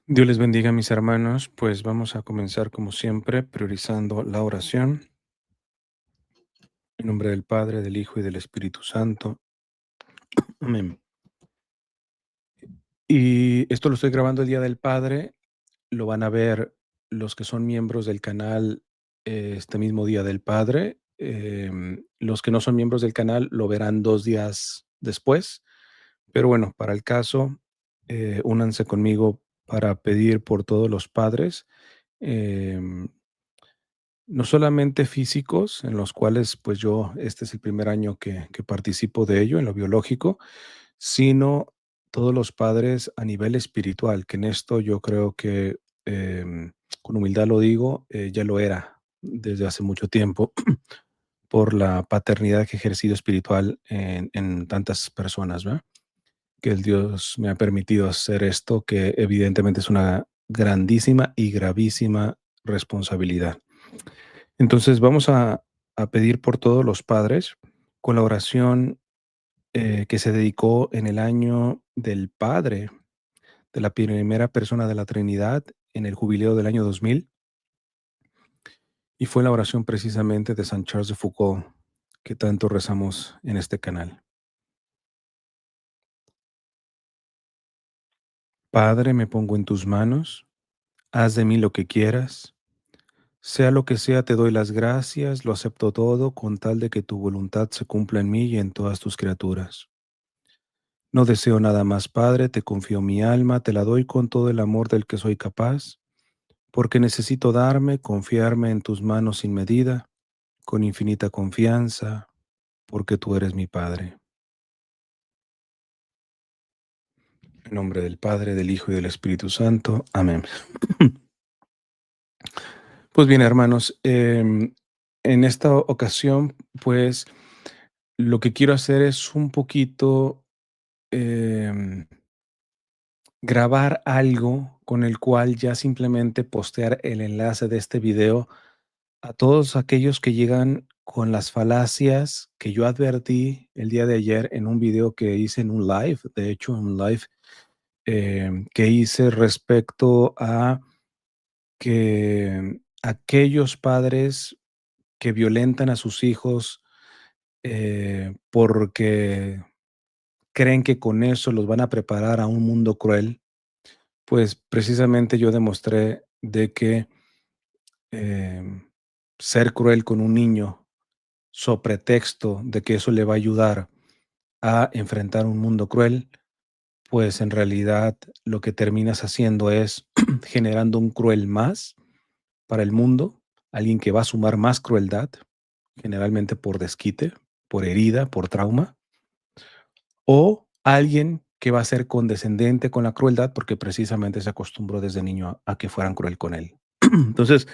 Dios les bendiga, mis hermanos. Pues vamos a comenzar como siempre, priorizando la oración. En nombre del Padre, del Hijo y del Espíritu Santo. Amén. Y esto lo estoy grabando el Día del Padre. Lo van a ver los que son miembros del canal este mismo Día del Padre. Los que no son miembros del canal lo verán 2 días después. Pero bueno, para el caso, únanse conmigo para pedir por todos los padres. em, No solamente físicos, en los cuales, pues, yo este es el primer año que participo de ello, en lo biológico, sino todos los padres a nivel espiritual, que en esto yo creo que, con humildad lo digo, ya lo era desde hace mucho tiempo, por la paternidad que he ejercido espiritual en tantas personas, ¿verdad? Que el Dios me ha permitido hacer esto, que evidentemente es una grandísima y gravísima responsabilidad. Entonces vamos a pedir por todos los padres con la oración que se dedicó en el año del Padre, de la primera persona de la Trinidad, en el jubileo del año 2000, y fue la oración precisamente de San Charles de Foucault, que tanto rezamos en este canal. Padre, me pongo en tus manos, haz de mí lo que quieras, sea lo que sea, te doy las gracias, lo acepto todo con tal de que tu voluntad se cumpla en mí y en todas tus criaturas. No deseo nada más, Padre, te confío mi alma, te la doy con todo el amor del que soy capaz, porque necesito darme, confiarme en tus manos sin medida, con infinita confianza, porque tú eres mi Padre. En nombre del Padre, del Hijo y del Espíritu Santo. Amén. Pues bien, hermanos, en esta ocasión, pues lo que quiero hacer es un poquito em, grabar algo con el cual ya simplemente postear el enlace de este video a todos aquellos que llegan con las falacias que yo advertí el día de ayer en un video que hice en un live, de hecho, en un live que hice respecto a que aquellos padres que violentan a sus hijos porque creen que con eso los van a preparar a un mundo cruel, pues precisamente yo demostré de que em, ser cruel con un niño so pretexto de que eso le va a ayudar a enfrentar un mundo cruel, pues en realidad lo que terminas haciendo es generando un cruel más para el mundo, alguien que va a sumar más crueldad, generalmente por desquite, por herida, por trauma, o alguien que va a ser condescendente con la crueldad porque precisamente se acostumbró desde niño a que fueran cruel con él. Entonces,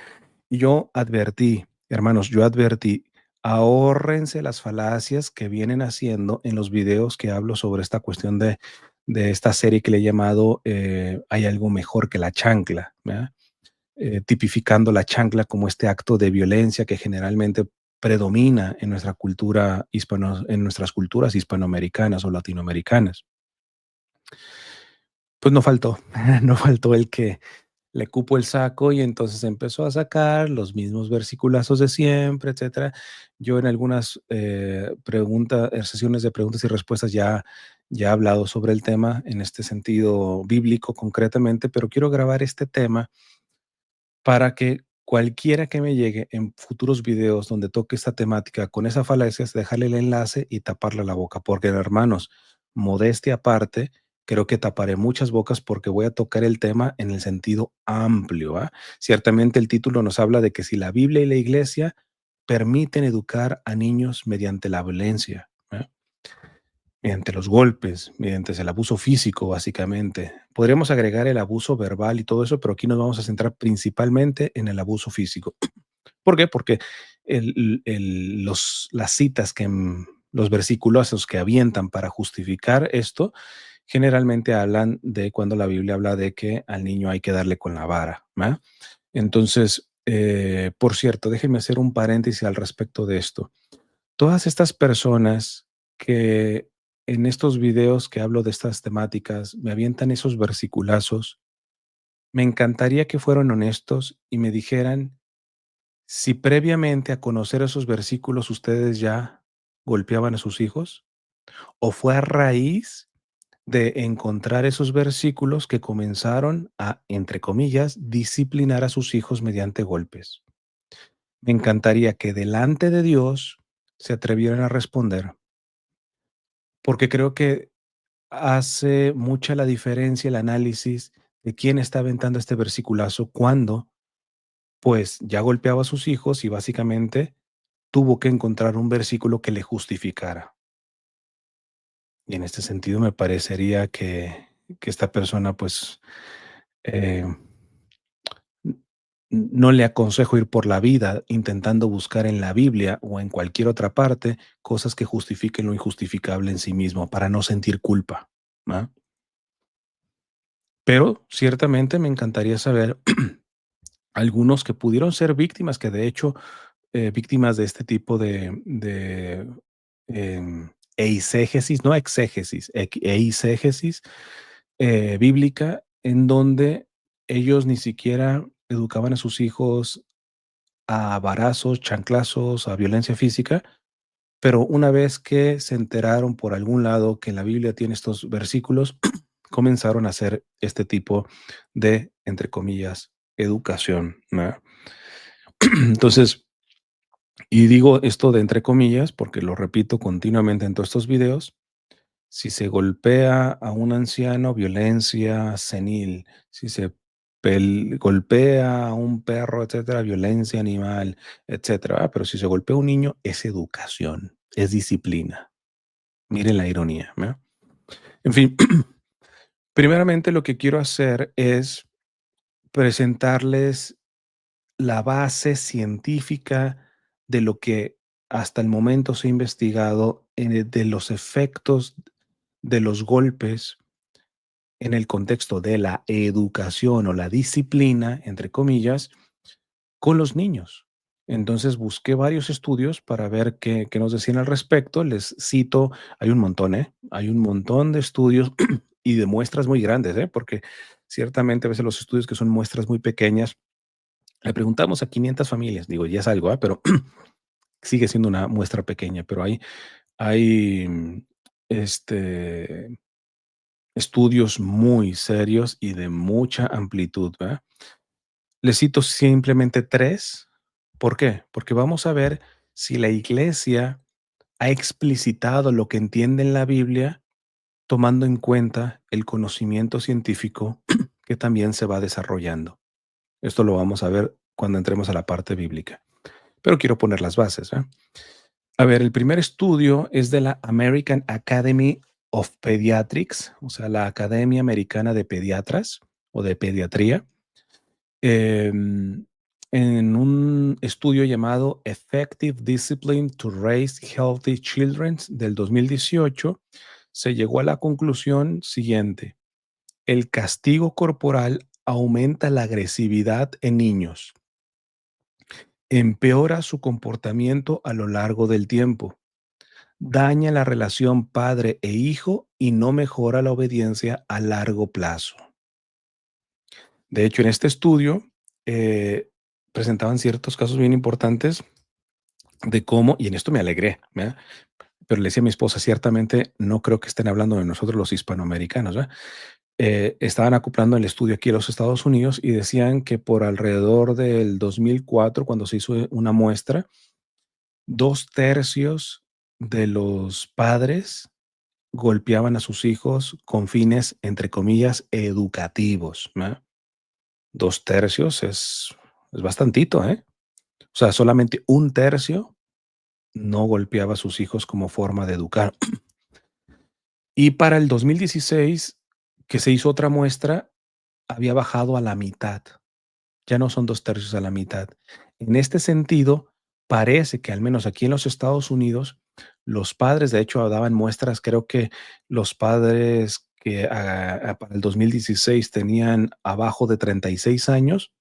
yo advertí, hermanos, yo advertí, ahórrense las falacias que vienen haciendo en los videos que hablo sobre esta cuestión de esta serie que le he llamado Hay algo mejor que la chancla, ¿verdad? Tipificando la chancla como este acto de violencia que generalmente predomina en nuestra cultura en nuestras culturas hispanoamericanas o latinoamericanas. Pues no faltó, no faltó el que le cupo el saco y entonces empezó a sacar los mismos versiculazos de siempre, etcétera. Yo en algunas sesiones de preguntas y respuestas ya he hablado sobre el tema en este sentido bíblico concretamente, pero quiero grabar este tema para que cualquiera que me llegue en futuros videos donde toque esta temática con esa falacia, es dejarle el enlace y taparle la boca, porque hermanos, modestia aparte, creo que taparé muchas bocas porque voy a tocar el tema en el sentido amplio, ¿ah? Ciertamente el título nos habla de que si la Biblia y la Iglesia permiten educar a niños mediante la violencia, ¿ah? Mediante los golpes, mediante el abuso físico, básicamente. Podríamos agregar el abuso verbal y todo eso, pero aquí nos vamos a centrar principalmente en el abuso físico. ¿Por qué? Porque las citas los versículos que avientan para justificar esto, generalmente hablan de cuando la Biblia habla de que al niño hay que darle con la vara, ¿va? Entonces, por cierto, déjenme hacer un paréntesis al respecto de esto. Todas estas personas que en estos videos que hablo de estas temáticas me avientan esos versiculazos, Me encantaría que fueran honestos y me dijeran si previamente a conocer esos versículos ustedes ya golpeaban a sus hijos, o fue a raíz de encontrar esos versículos que comenzaron a, entre comillas, disciplinar a sus hijos mediante golpes. Me encantaría que delante de Dios se atrevieran a responder, porque creo que hace mucha la diferencia el análisis de quién está aventando este versiculazo cuando, pues, ya golpeaba a sus hijos y básicamente tuvo que encontrar un versículo que le justificara. Y en este sentido me parecería que esta persona, pues, eh, no le aconsejo ir por la vida intentando buscar en la Biblia o en cualquier otra parte cosas que justifiquen lo injustificable en sí mismo para no sentir culpa, ¿va? Pero ciertamente me encantaría saber algunos que pudieron ser víctimas, que de hecho, víctimas de este tipo eisegesis, no exégesis, eisegesis bíblica, en donde ellos ni siquiera educaban a sus hijos a varazos, chanclazos, a violencia física, pero una vez que se enteraron por algún lado que en la Biblia tiene estos versículos, comenzaron a hacer este tipo de, entre comillas, educación, ¿verdad? Entonces, y digo esto de entre comillas porque lo repito continuamente en todos estos videos. Si se golpea a un anciano, violencia senil. Si se golpea a un perro, etcétera, violencia animal, etcétera. Pero si se golpea a un niño, es educación, es disciplina. Miren la ironía, ¿no? En fin, primeramente lo que quiero hacer es presentarles la base científica de lo que hasta el momento se ha investigado de los efectos de los golpes en el contexto de la educación o la disciplina, entre comillas, con los niños. Entonces busqué varios estudios para ver qué nos decían al respecto. Les cito, hay un montón, ¿eh? Hay un montón de estudios y de muestras muy grandes, ¿eh? Porque ciertamente a veces los estudios que son muestras muy pequeñas, le preguntamos a 500 familias, digo, ya es algo, ¿ah? Pero sigue siendo una muestra pequeña, pero hay este, estudios muy serios y de mucha amplitud, ¿verdad? Les cito simplemente 3. ¿Por qué? Porque vamos a ver si la iglesia ha explicitado lo que entiende en la Biblia, tomando en cuenta el conocimiento científico que también se va desarrollando. Esto lo vamos a ver cuando entremos a la parte bíblica. Pero quiero poner las bases, ¿verdad? A ver, el primer estudio es de la American Academy of Pediatrics, o sea, la Academia Americana de Pediatras o de Pediatría, em, en un estudio llamado Effective Discipline to Raise Healthy Children del 2018, se llegó a la conclusión siguiente: el castigo corporal aumenta la agresividad en niños, empeora su comportamiento a lo largo del tiempo, daña la relación padre e hijo y no mejora la obediencia a largo plazo. De hecho, en este estudio eh, presentaban ciertos casos bien importantes de cómo, y en esto me alegré, ¿verdad? Pero le decía a mi esposa, ciertamente no creo que estén hablando de nosotros los hispanoamericanos, ¿verdad? Estaban acoplando el estudio aquí a los Estados Unidos y decían que por alrededor del 2004, cuando se hizo una muestra, 2/3 de los padres golpeaban a sus hijos con fines, entre comillas, educativos, ¿verdad? 2/3 es bastantito, ¿eh? O sea, solamente 1/3 no golpeaba a sus hijos como forma de educar. Y para el 2016, que se hizo otra muestra, había bajado a la mitad. Ya no son 2/3 a la mitad. En este sentido, parece que al menos aquí en los Estados Unidos, los padres, de hecho, daban muestras, creo que los padres que para el 2016 tenían abajo de 36 años,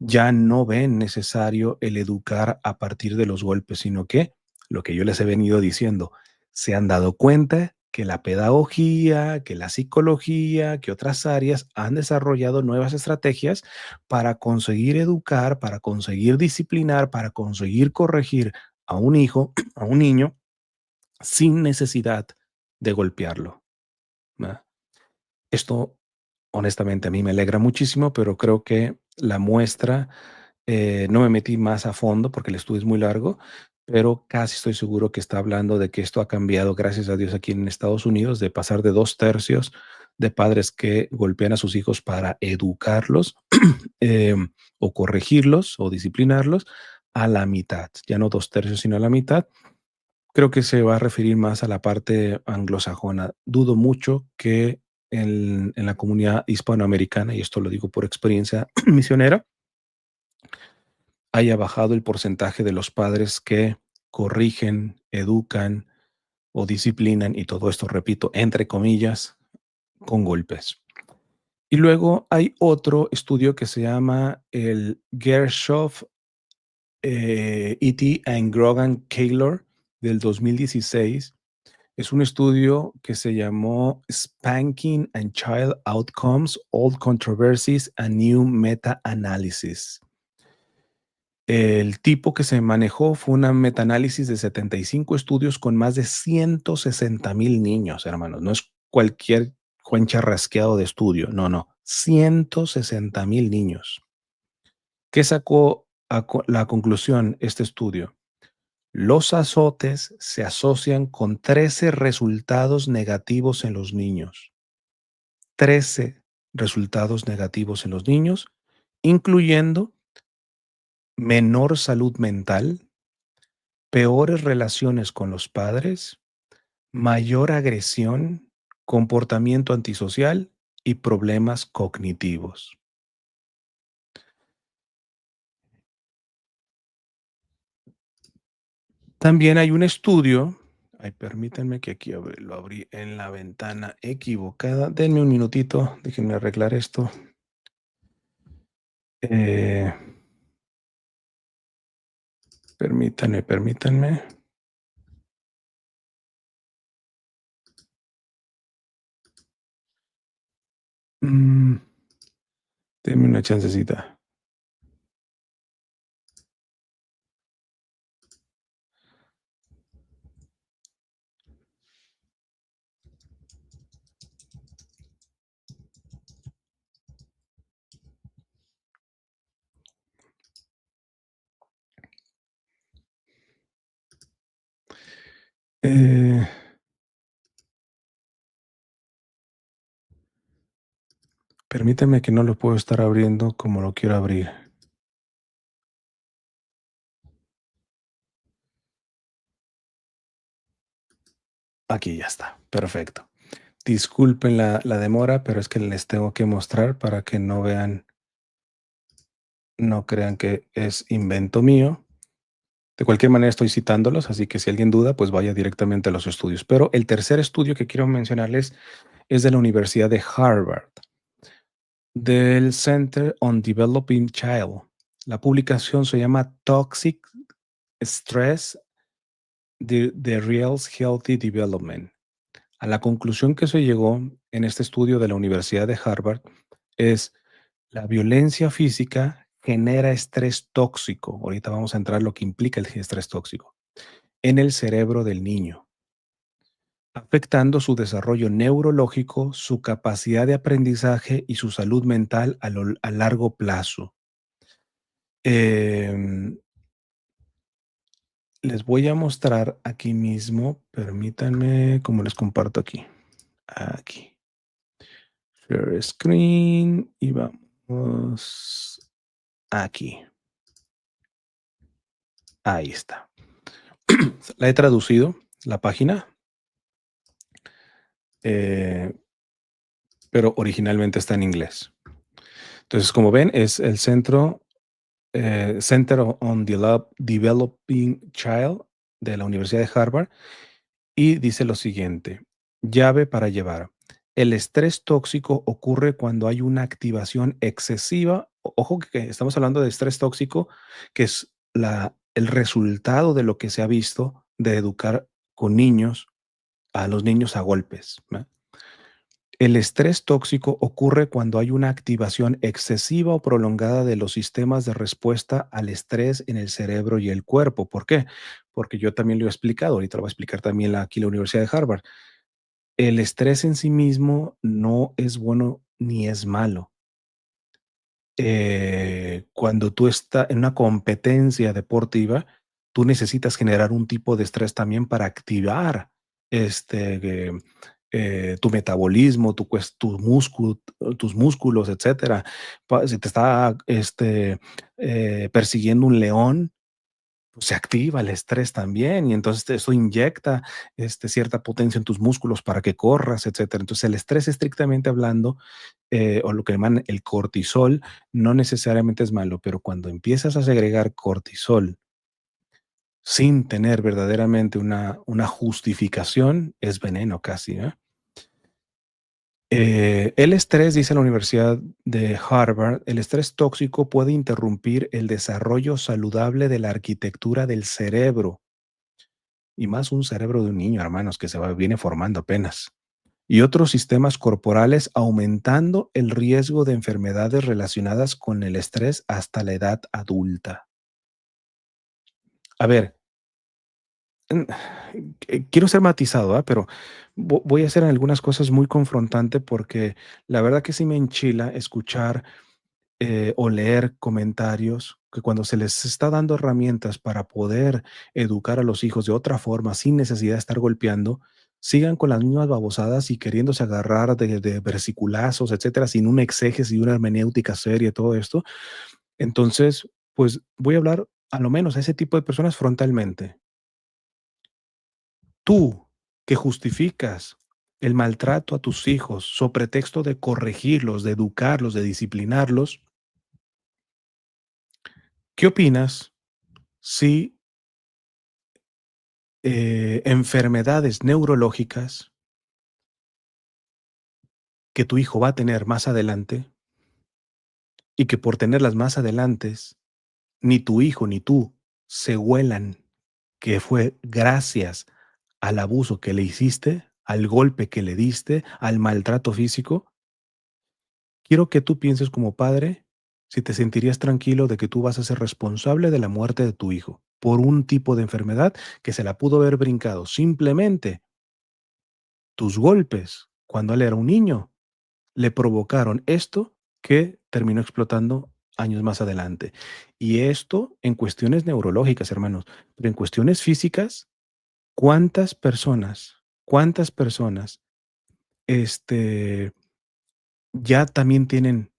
ya no ven necesario el educar a partir de los golpes, sino que, lo que yo les he venido diciendo, se han dado cuenta que la pedagogía, que la psicología, que otras áreas han desarrollado nuevas estrategias para conseguir educar, para conseguir disciplinar, para conseguir corregir a un hijo, a un niño, sin necesidad de golpearlo, ¿verdad? Esto, honestamente, a mí me alegra muchísimo, pero creo que la muestra, no me metí más a fondo porque el estudio es muy largo, pero casi estoy seguro que está hablando de que esto ha cambiado, gracias a Dios, aquí en Estados Unidos, de pasar de 2/3 de padres que golpean a sus hijos para educarlos, o corregirlos o disciplinarlos, a la mitad, ya no 2/3, sino a la mitad. Creo que se va a referir más a la parte anglosajona. Dudo mucho que en la comunidad hispanoamericana, y esto lo digo por experiencia misionera, haya bajado el porcentaje de los padres que corrigen, educan o disciplinan, y todo esto, repito, entre comillas, con golpes. Y luego hay otro estudio que se llama el Gershoff, E.T. and Grogan Taylor, del 2016. Es un estudio que se llamó Spanking and Child Outcomes, Old Controversies and New Meta-Analysis. El tipo que se manejó fue una metaanálisis de 75 estudios con más de 160,000 niños, hermanos. No es cualquier Juan charrasqueado de estudio, no, no, 160,000 niños. ¿Qué sacó la conclusión este estudio? Los azotes se asocian con 13 resultados negativos en los niños. 13 resultados negativos en los niños, incluyendo menor salud mental, peores relaciones con los padres, mayor agresión, comportamiento antisocial y problemas cognitivos. También hay un estudio, ay, permítanme que aquí lo abrí en la ventana equivocada. Denme un minutito, déjenme arreglar esto. Eh, permítanme. Mm, denme una chancecita. Eh, permítanme que no lo puedo estar abriendo como lo quiero abrir. Aquí ya está, perfecto. Disculpen la demora, pero es que les tengo que mostrar para que no vean, no crean que es invento mío. De cualquier manera estoy citándolos, así que si alguien duda, pues vaya directamente a los estudios. Pero el tercer estudio que quiero mencionarles es de la Universidad de Harvard, del Center on Developing Child. La publicación se llama Toxic Stress, The Real Healthy Development. A la conclusión que se llegó en este estudio de la Universidad de Harvard es: la violencia física genera estrés tóxico. Ahorita vamos a entrar lo que implica el estrés tóxico en el cerebro del niño, afectando su desarrollo neurológico, su capacidad de aprendizaje y su salud mental a largo plazo. Em, les voy a mostrar aquí mismo, permítanme, como les comparto aquí. Aquí. Share screen y vamos aquí. Ahí está. La he traducido, la página, eh, pero originalmente está en inglés. Entonces, como ven, es el Center on Developing Child de la Universidad de Harvard, y dice lo siguiente: llave para llevar. El estrés tóxico ocurre cuando hay una activación excesiva. Ojo que estamos hablando de estrés tóxico, que es el resultado de lo que se ha visto de educar con niños a los niños a golpes, ¿va? El estrés tóxico ocurre cuando hay una activación excesiva o prolongada de los sistemas de respuesta al estrés en el cerebro y el cuerpo. ¿Por qué? Porque yo también lo he explicado, ahorita lo va a explicar también aquí la Universidad de Harvard. El estrés en sí mismo no es bueno ni es malo. Cuando tú estás en una competencia deportiva, tú necesitas generar un tipo de estrés también para activar tu metabolismo, tus músculos, etcétera. Si te está persiguiendo un león, pues se activa el estrés también y entonces eso inyecta cierta potencia en tus músculos para que corras, etcétera. Entonces el estrés estrictamente hablando o lo que llaman el cortisol, no necesariamente es malo, pero cuando empiezas a segregar cortisol sin tener verdaderamente una justificación, es veneno casi, ¿eh? El estrés, dice la Universidad de Harvard, el estrés tóxico puede interrumpir el desarrollo saludable de la arquitectura del cerebro, y más un cerebro de un niño, hermanos, que viene formando apenas, y otros sistemas corporales, aumentando el riesgo de enfermedades relacionadas con el estrés hasta la edad adulta. A ver, mm, quiero ser matizado, pero voy a hacer algunas cosas muy confrontante porque la verdad que sí me enchila escuchar o leer comentarios que cuando se les está dando herramientas para poder educar a los hijos de otra forma, sin necesidad de estar golpeando, sigan con las mismas babosadas y queriéndose agarrar de versiculazos, etcétera, sin un exégesis y una hermenéutica seria y todo esto. Entonces, pues voy a hablar a lo menos a ese tipo de personas frontalmente. Tú que justificas el maltrato a tus hijos so pretexto de corregirlos, de educarlos, de disciplinarlos, ¿qué opinas si enfermedades neurológicas que tu hijo va a tener más adelante y que por tenerlas más adelante, ni tu hijo ni tú se huelan que fue gracias al abuso que le hiciste, al golpe que le diste, al maltrato físico? Quiero que tú pienses como padre si te sentirías tranquilo de que tú vas a ser responsable de la muerte de tu hijo por un tipo de enfermedad que se la pudo haber brincado. Simplemente tus golpes cuando él era un niño le provocaron esto que terminó explotando años más adelante. Y esto en cuestiones neurológicas, hermanos, pero en cuestiones físicas, cuántas personas, este, ya también tienen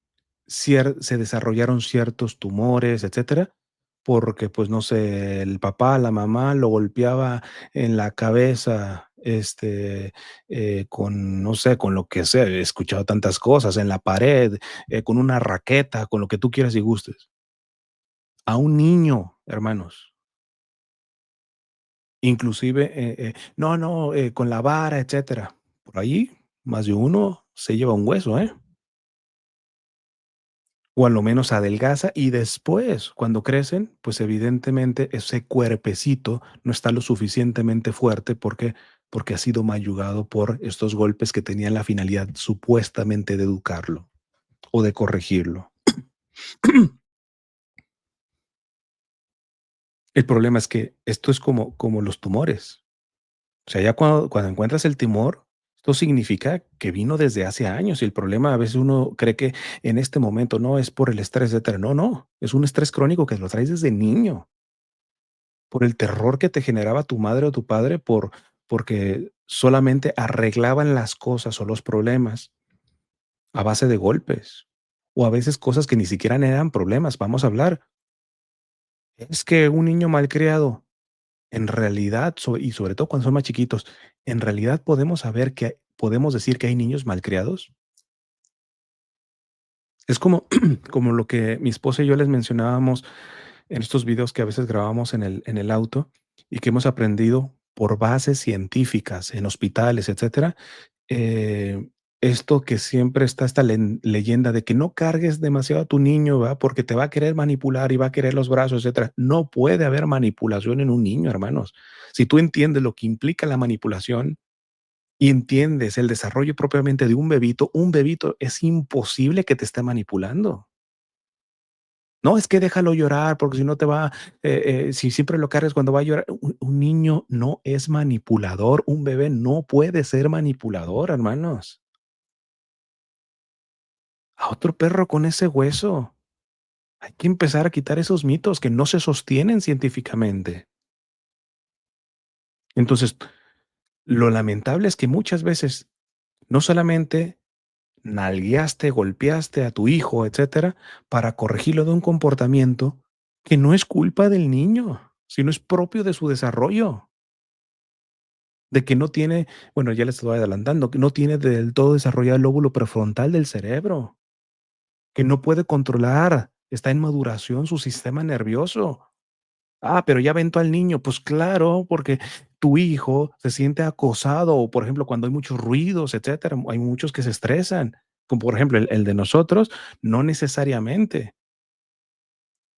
se desarrollaron ciertos tumores, etcétera, porque, pues, no sé, el papá, la mamá lo golpeaba en la cabeza, con, no sé, con lo que sea, he escuchado tantas cosas, en la pared, con una raqueta, con lo que tú quieras y gustes. A un niño, hermanos, inclusive, no, no, con la vara, etcétera. Por ahí, más de uno se lleva un hueso, ¿eh? O a lo menos adelgaza y después, cuando crecen, pues evidentemente ese cuerpecito no está lo suficientemente fuerte porque ha sido mayugado por estos golpes que tenían la finalidad supuestamente de educarlo o de corregirlo. El problema es que esto es como los tumores. O sea, ya cuando encuentras el tumor, esto significa que vino desde hace años y el problema a veces uno cree que en este momento no es por el estrés, etcétera. No, no, es un estrés crónico que lo traes desde niño. Por el terror que te generaba tu madre o tu padre porque solamente arreglaban las cosas o los problemas a base de golpes, o a veces cosas que ni siquiera eran problemas. Vamos a hablar, es que un niño malcriado, en realidad, y sobre todo cuando son más chiquitos, ¿en realidad podemos decir que hay niños malcriados? Es como como lo que mi esposa y yo les mencionábamos en estos videos que a veces grabamos en el auto y que hemos aprendido por bases científicas en hospitales, etcétera. eh, Esto que siempre está esta leyenda de que no cargues demasiado a tu niño, ¿verdad? Porque te va a querer manipular y va a querer los brazos, etcétera. No puede haber manipulación en un niño, hermanos. Si tú entiendes lo que implica la manipulación, y entiendes el desarrollo propiamente de un bebito es imposible que te esté manipulando. No, es que déjalo llorar, porque si no te va, si siempre lo cargas cuando va a llorar, un niño no es manipulador, un bebé no puede ser manipulador, hermanos. A otro perro con ese hueso. Hay que empezar a quitar esos mitos que no se sostienen científicamente. Entonces, lo lamentable es que muchas veces no solamente nalgueaste, golpeaste a tu hijo, etcétera, para corregirlo de un comportamiento que no es culpa del niño, sino es propio de su desarrollo, de que no tiene, bueno, ya le estoy adelantando, que no tiene del todo desarrollado el lóbulo prefrontal del cerebro, que no puede controlar, está en maduración su sistema nervioso. Ah, pero ya aventó al niño. Pues claro, porque tu hijo se siente acosado, o por ejemplo, cuando hay muchos ruidos, etcétera, hay muchos que se estresan, como por ejemplo el de nosotros, no necesariamente,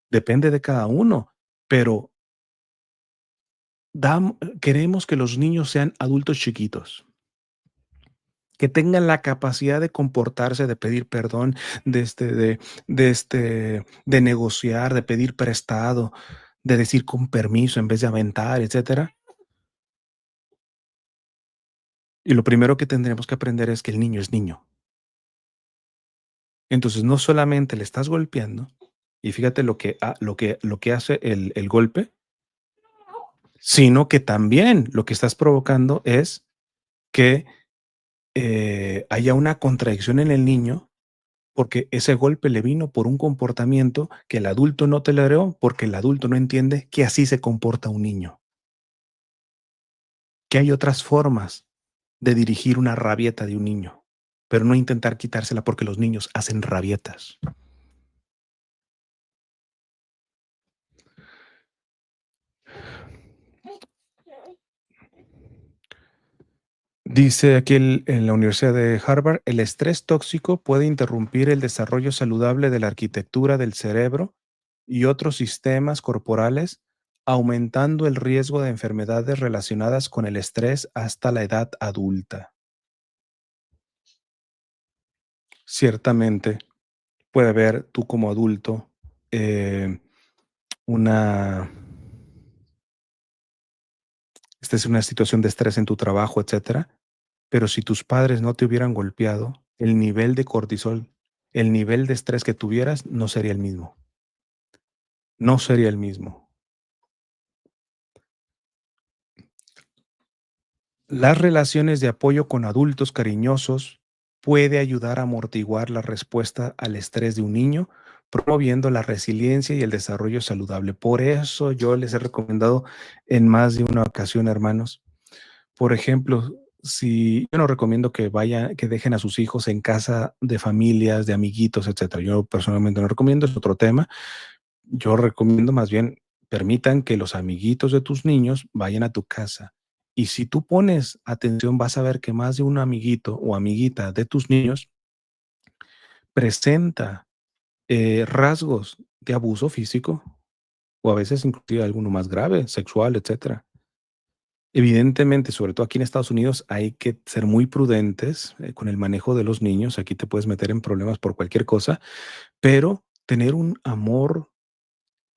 depende de cada uno, pero queremos que los niños sean adultos chiquitos, que tengan la capacidad de comportarse, de pedir perdón, de negociar, de pedir prestado, de decir con permiso en vez de aventar, etcétera. Y lo primero que tendremos que aprender es que el niño es niño. Entonces, no solamente le estás golpeando, y fíjate lo que hace el golpe, sino que también lo que estás provocando es que, haya una contradicción en el niño, porque ese golpe le vino por un comportamiento que el adulto no toleró, porque el adulto no entiende que así se comporta un niño, que hay otras formas de dirigir una rabieta de un niño, pero no intentar quitársela porque los niños hacen rabietas. Dice aquí en la Universidad de Harvard, el estrés tóxico puede interrumpir el desarrollo saludable de la arquitectura del cerebro y otros sistemas corporales, aumentando el riesgo de enfermedades relacionadas con el estrés hasta la edad adulta. Ciertamente puede haber tú como adulto eh, una, esta es una situación de estrés en tu trabajo, etcétera. Pero si tus padres no te hubieran golpeado, el nivel de cortisol, el nivel de estrés que tuvieras no sería el mismo. No sería el mismo. Las relaciones de apoyo con adultos cariñosos puede ayudar a amortiguar la respuesta al estrés de un niño, promoviendo la resiliencia y el desarrollo saludable. Por eso yo les he recomendado en más de una ocasión, hermanos. Por ejemplo, si yo no recomiendo que vayan, que dejen a sus hijos en casa de familias, de amiguitos, etcétera. Yo personalmente no recomiendo, es otro tema. Yo recomiendo más bien permitan que los amiguitos de tus niños vayan a tu casa. Y si tú pones atención, vas a ver que más de un amiguito o amiguita de tus niños presenta rasgos de abuso físico o a veces inclusive alguno más grave, sexual, etcétera. Evidentemente, sobre todo aquí en Estados Unidos, hay que ser muy prudentes con el manejo de los niños. Aquí te puedes meter en problemas por cualquier cosa, pero tener un amor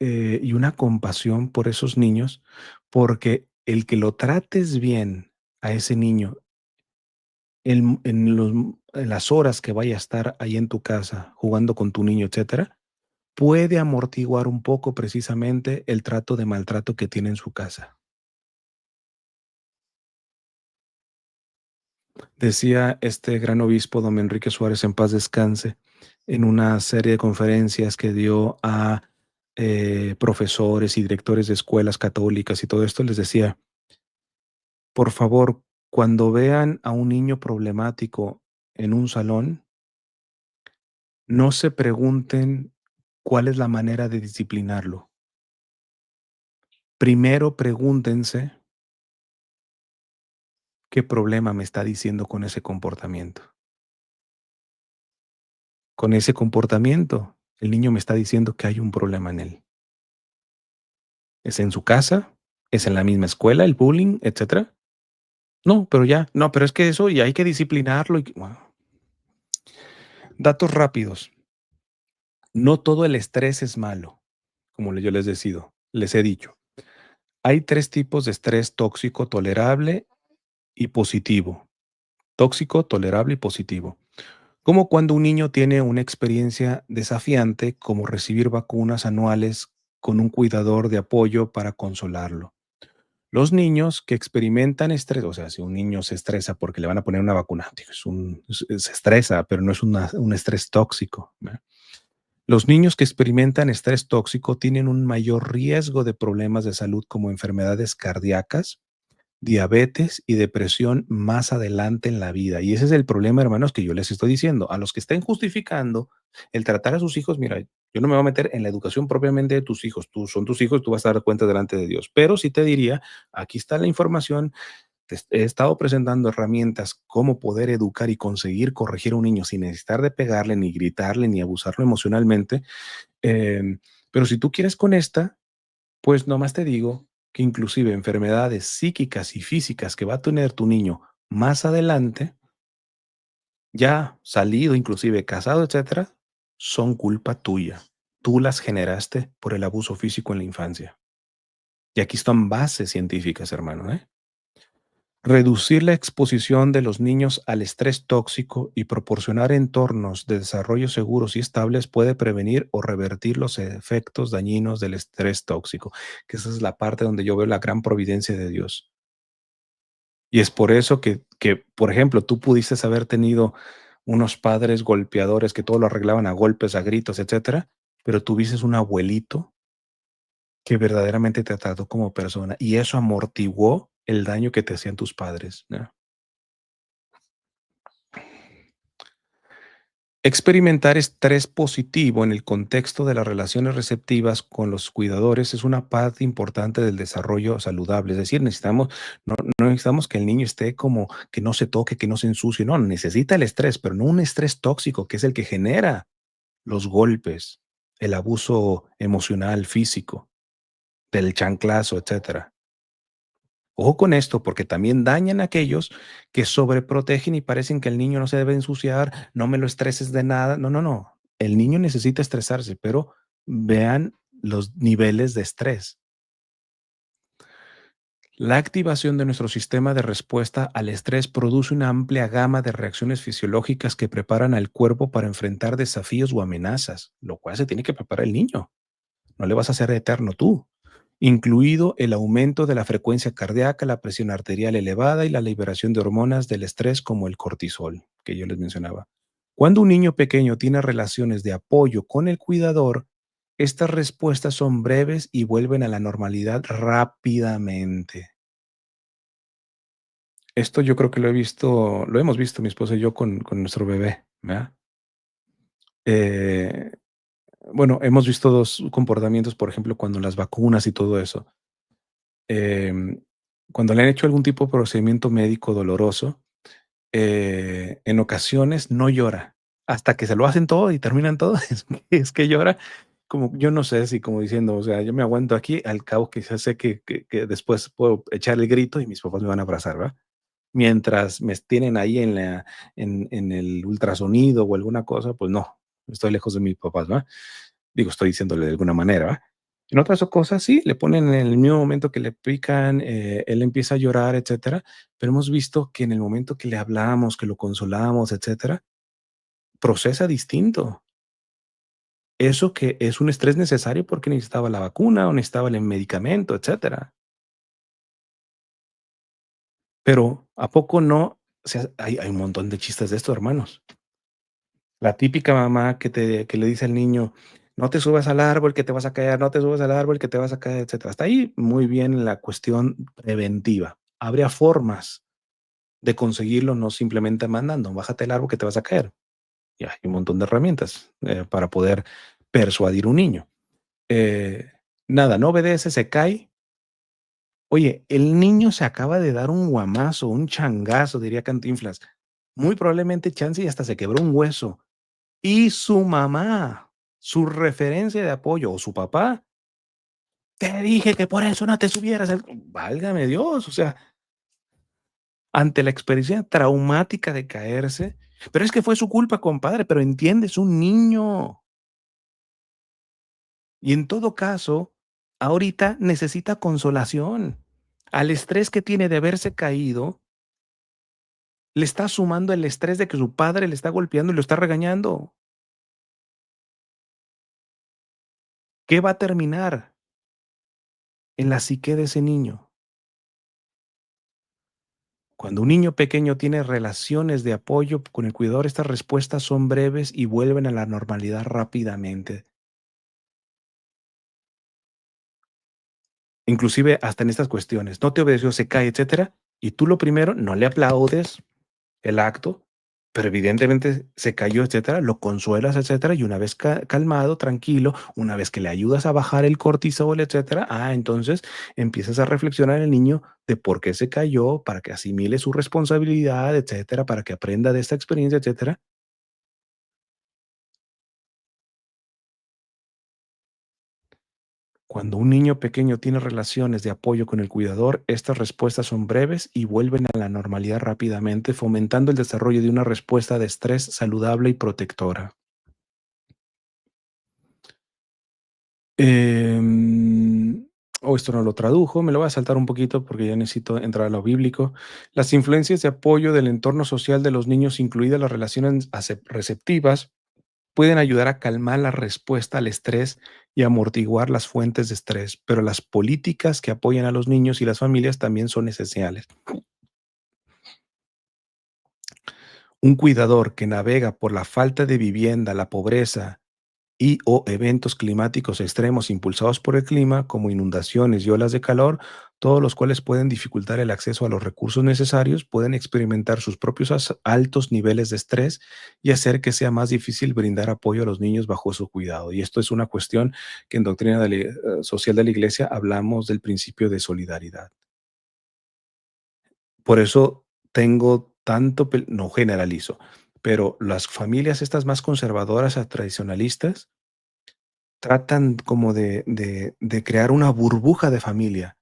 y una compasión por esos niños, porque el que lo trates bien a ese niño en las horas que vaya a estar ahí en tu casa jugando con tu niño, etcétera, puede amortiguar un poco precisamente el trato de maltrato que tiene en su casa. Decía este gran obispo, don Enrique Suárez, en paz descanse, en una serie de conferencias que dio a profesores y directores de escuelas católicas y todo esto, les decía, por favor, cuando vean a un niño problemático en un salón, no se pregunten cuál es la manera de disciplinarlo. Primero pregúntense qué problema me está diciendo con ese comportamiento. Con ese comportamiento, el niño me está diciendo que hay un problema en él. ¿Es en su casa? ¿Es en la misma escuela, el bullying, etcétera? No, pero ya, no, pero es que eso y hay que disciplinarlo bueno, datos rápidos. No todo el estrés es malo, como yo les he dicho. Hay 3 tipos de estrés: tóxico, tolerable y positivo. Tóxico, tolerable y positivo. Como cuando un niño tiene una experiencia desafiante, como recibir vacunas anuales con un cuidador de apoyo para consolarlo. Los niños que experimentan estrés, o sea, si un niño se estresa porque le van a poner una vacuna, digo, se estresa, pero no es un estrés tóxico. ¿Verdad? Los niños que experimentan estrés tóxico tienen un mayor riesgo de problemas de salud como enfermedades cardíacas, diabetes y depresión más adelante en la vida. Y ese es el problema, hermanos, que yo les estoy diciendo. A los que estén justificando el tratar a sus hijos, mira, yo no me voy a meter en la educación propiamente de tus hijos. Tú son tus hijos, tú vas a dar cuenta delante de Dios. Pero sí te diría, aquí está la información. Te he estado presentando herramientas cómo poder educar y conseguir corregir a un niño sin necesitar de pegarle, ni gritarle, ni abusarlo emocionalmente. Pero si tú quieres con esta, pues nomás te digo que inclusive enfermedades psíquicas y físicas que va a tener tu niño más adelante, ya salido, inclusive casado, etcétera, son culpa tuya. Tú las generaste por el abuso físico en la infancia. Y aquí están bases científicas, hermano, ¿eh? Reducir la exposición de los niños al estrés tóxico y proporcionar entornos de desarrollo seguros y estables puede prevenir o revertir los efectos dañinos del estrés tóxico, que esa es la parte donde yo veo la gran providencia de Dios. Y es por eso que, por ejemplo, tú pudiste haber tenido unos padres golpeadores que todo lo arreglaban a golpes, a gritos, etcétera, pero tuviste un abuelito que verdaderamente te trató como persona y eso amortiguó el daño que te hacían tus padres, ¿no? Experimentar estrés positivo en el contexto de las relaciones receptivas con los cuidadores es una parte importante del desarrollo saludable. Es decir, no necesitamos que el niño esté como que no se toque, que no se ensucie. No, necesita el estrés, pero no un estrés tóxico, que es el que genera los golpes, el abuso emocional, físico, del chanclazo, etcétera. Ojo con esto, porque también dañan a aquellos que sobreprotegen y parecen que el niño no se debe ensuciar, no me lo estreses de nada. No, no, no. El niño necesita estresarse, pero vean los niveles de estrés. La activación de nuestro sistema de respuesta al estrés produce una amplia gama de reacciones fisiológicas que preparan al cuerpo para enfrentar desafíos o amenazas, lo cual se tiene que preparar el niño. No le vas a hacer eterno tú, incluido el aumento de la frecuencia cardíaca, la presión arterial elevada y la liberación de hormonas del estrés como el cortisol, que yo les mencionaba. Cuando un niño pequeño tiene relaciones de apoyo con el cuidador, estas respuestas son breves y vuelven a la normalidad rápidamente. Esto yo creo que lo hemos visto mi esposa y yo con nuestro bebé, ¿verdad? Eh, bueno, hemos visto 2 comportamientos, por ejemplo, cuando las vacunas y todo eso. Em, Cuando le han hecho algún tipo de procedimiento médico doloroso, en ocasiones no llora, hasta que se lo hacen todo y terminan todo, es que llora, como yo no sé si como diciendo, o sea, yo me aguanto aquí, al cabo que ya sé que después puedo echar el grito y mis papás me van a abrazar, ¿verdad? Mientras me tienen ahí en el ultrasonido o alguna cosa, pues no, estoy lejos de mis papás, ¿verdad? Digo, estoy diciéndole de alguna manera, ¿verdad? En otras cosas sí, le ponen en el mismo momento que le pican, él empieza a llorar, etcétera, pero hemos visto que en el momento que le hablamos, que lo consolamos, etcétera, procesa distinto. Eso que es un estrés necesario porque necesitaba la vacuna o necesitaba el medicamento, etcétera. Pero, ¿a poco no? O sea, hay un montón de chistes de esto, hermanos. La típica mamá que le dice al niño: "No te subas al árbol que te vas a caer, no te subas al árbol que te vas a caer", etcétera. Hasta ahí muy bien la cuestión preventiva. Habría formas de conseguirlo, no simplemente mandando: "Bájate del árbol que te vas a caer". Y hay un montón de herramientas, para poder persuadir a un niño. Eh, Nada, no obedece, se cae. Oye, el niño se acaba de dar un guamazo, un changazo, diría Cantinflas. Muy probablemente chance y hasta se quebró un hueso. Y su mamá, su referencia de apoyo, o su papá, te dije que por eso no te subieras al válgame Dios, o sea, ante la experiencia traumática de caerse. Pero es que fue su culpa, compadre, pero entiende, es un niño. Y en todo caso, ahorita necesita consolación. Al estrés que tiene de haberse caído, le está sumando el estrés de que su padre le está golpeando y lo está regañando. ¿Qué va a terminar en la psique de ese niño? Cuando un niño pequeño tiene relaciones de apoyo con el cuidador, estas respuestas son breves y vuelven a la normalidad rápidamente. Inclusive hasta en estas cuestiones, no te obedeció, se cae, etcétera, y tú lo primero, no le aplaudes el acto, pero evidentemente se cayó, etcétera, lo consuelas, etcétera, y una vez calmado, tranquilo, una vez que le ayudas a bajar el cortisol, etcétera, entonces empiezas a reflexionar el niño de por qué se cayó, para que asimile su responsabilidad, etcétera, para que aprenda de esta experiencia, etcétera. Cuando un niño pequeño tiene relaciones de apoyo con el cuidador, estas respuestas son breves y vuelven a la normalidad rápidamente, fomentando el desarrollo de una respuesta de estrés saludable y protectora. Em, esto no lo tradujo, me lo voy a saltar un poquito porque ya necesito entrar a lo bíblico. Las influencias de apoyo del entorno social de los niños, incluidas las relaciones receptivas, pueden ayudar a calmar la respuesta al estrés y amortiguar las fuentes de estrés, pero las políticas que apoyan a los niños y las familias también son esenciales. Un cuidador que navega por la falta de vivienda, la pobreza y o eventos climáticos extremos impulsados por el clima, como inundaciones y olas de calor, todos los cuales pueden dificultar el acceso a los recursos necesarios, pueden experimentar sus propios altos niveles de estrés y hacer que sea más difícil brindar apoyo a los niños bajo su cuidado. Y esto es una cuestión que en doctrina social de la Iglesia hablamos del principio de solidaridad. Por eso tengo tanto, no generalizo, pero las familias estas más conservadoras a tradicionalistas tratan como de crear una burbuja de familia.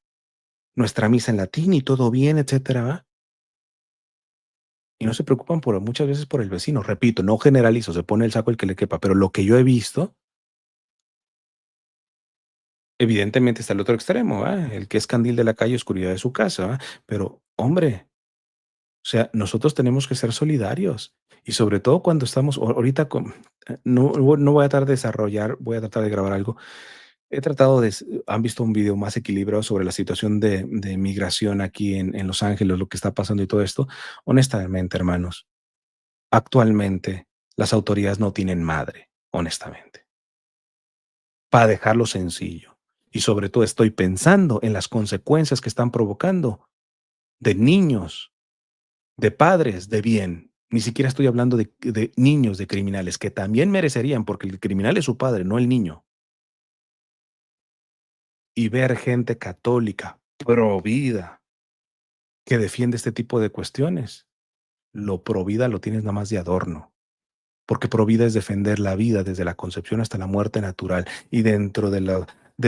Nuestra misa en latín y todo bien, etcétera, ¿va? Y no se preocupan por muchas veces por el vecino. Repito, no generalizo, se pone el saco el que le quepa, pero lo que yo he visto, evidentemente está el otro extremo, ¿va? El que es candil de la calle, oscuridad de su casa, ¿va? Pero, hombre, o sea, nosotros tenemos que ser solidarios y sobre todo cuando estamos ahorita con no voy a tratar de desarrollar, voy a tratar de grabar algo. He tratado de ¿han visto un video más equilibrado sobre la situación de migración aquí en Los Ángeles, lo que está pasando y todo esto? Honestamente, hermanos, actualmente las autoridades no tienen madre, honestamente, para dejarlo sencillo. Y sobre todo estoy pensando en las consecuencias que están provocando de niños, de padres de bien. Ni siquiera estoy hablando de niños, de criminales, que también merecerían, porque el criminal es su padre, no el niño. Y ver gente católica, pro vida, que defiende este tipo de cuestiones. Lo provida lo tienes nada más de adorno, porque provida es defender la vida desde la concepción hasta la muerte natural y dentro de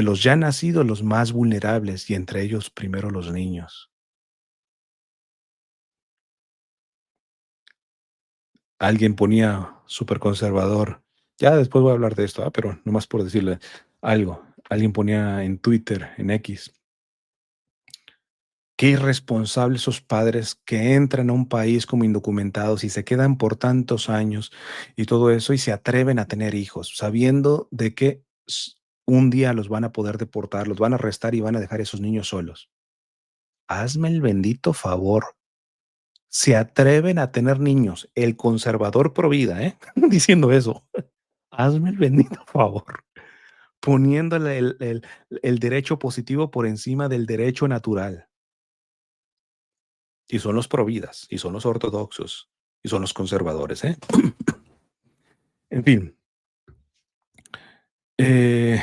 los ya nacidos, los más vulnerables y entre ellos primero los niños. Alguien ponía súper conservador, ya después voy a hablar de esto, pero nomás por decirle algo. Alguien ponía en Twitter, en X, qué irresponsables esos padres que entran a un país como indocumentados y se quedan por tantos años y todo eso y se atreven a tener hijos, sabiendo de que un día los van a poder deportar, los van a arrestar y van a dejar a esos niños solos. Hazme el bendito favor. Se atreven a tener niños, el conservador pro vida, diciendo eso. Hazme el bendito favor. Poniéndole el derecho positivo por encima del derecho natural. Y son los providas, y son los ortodoxos, y son los conservadores, ¿eh? En fin, eh,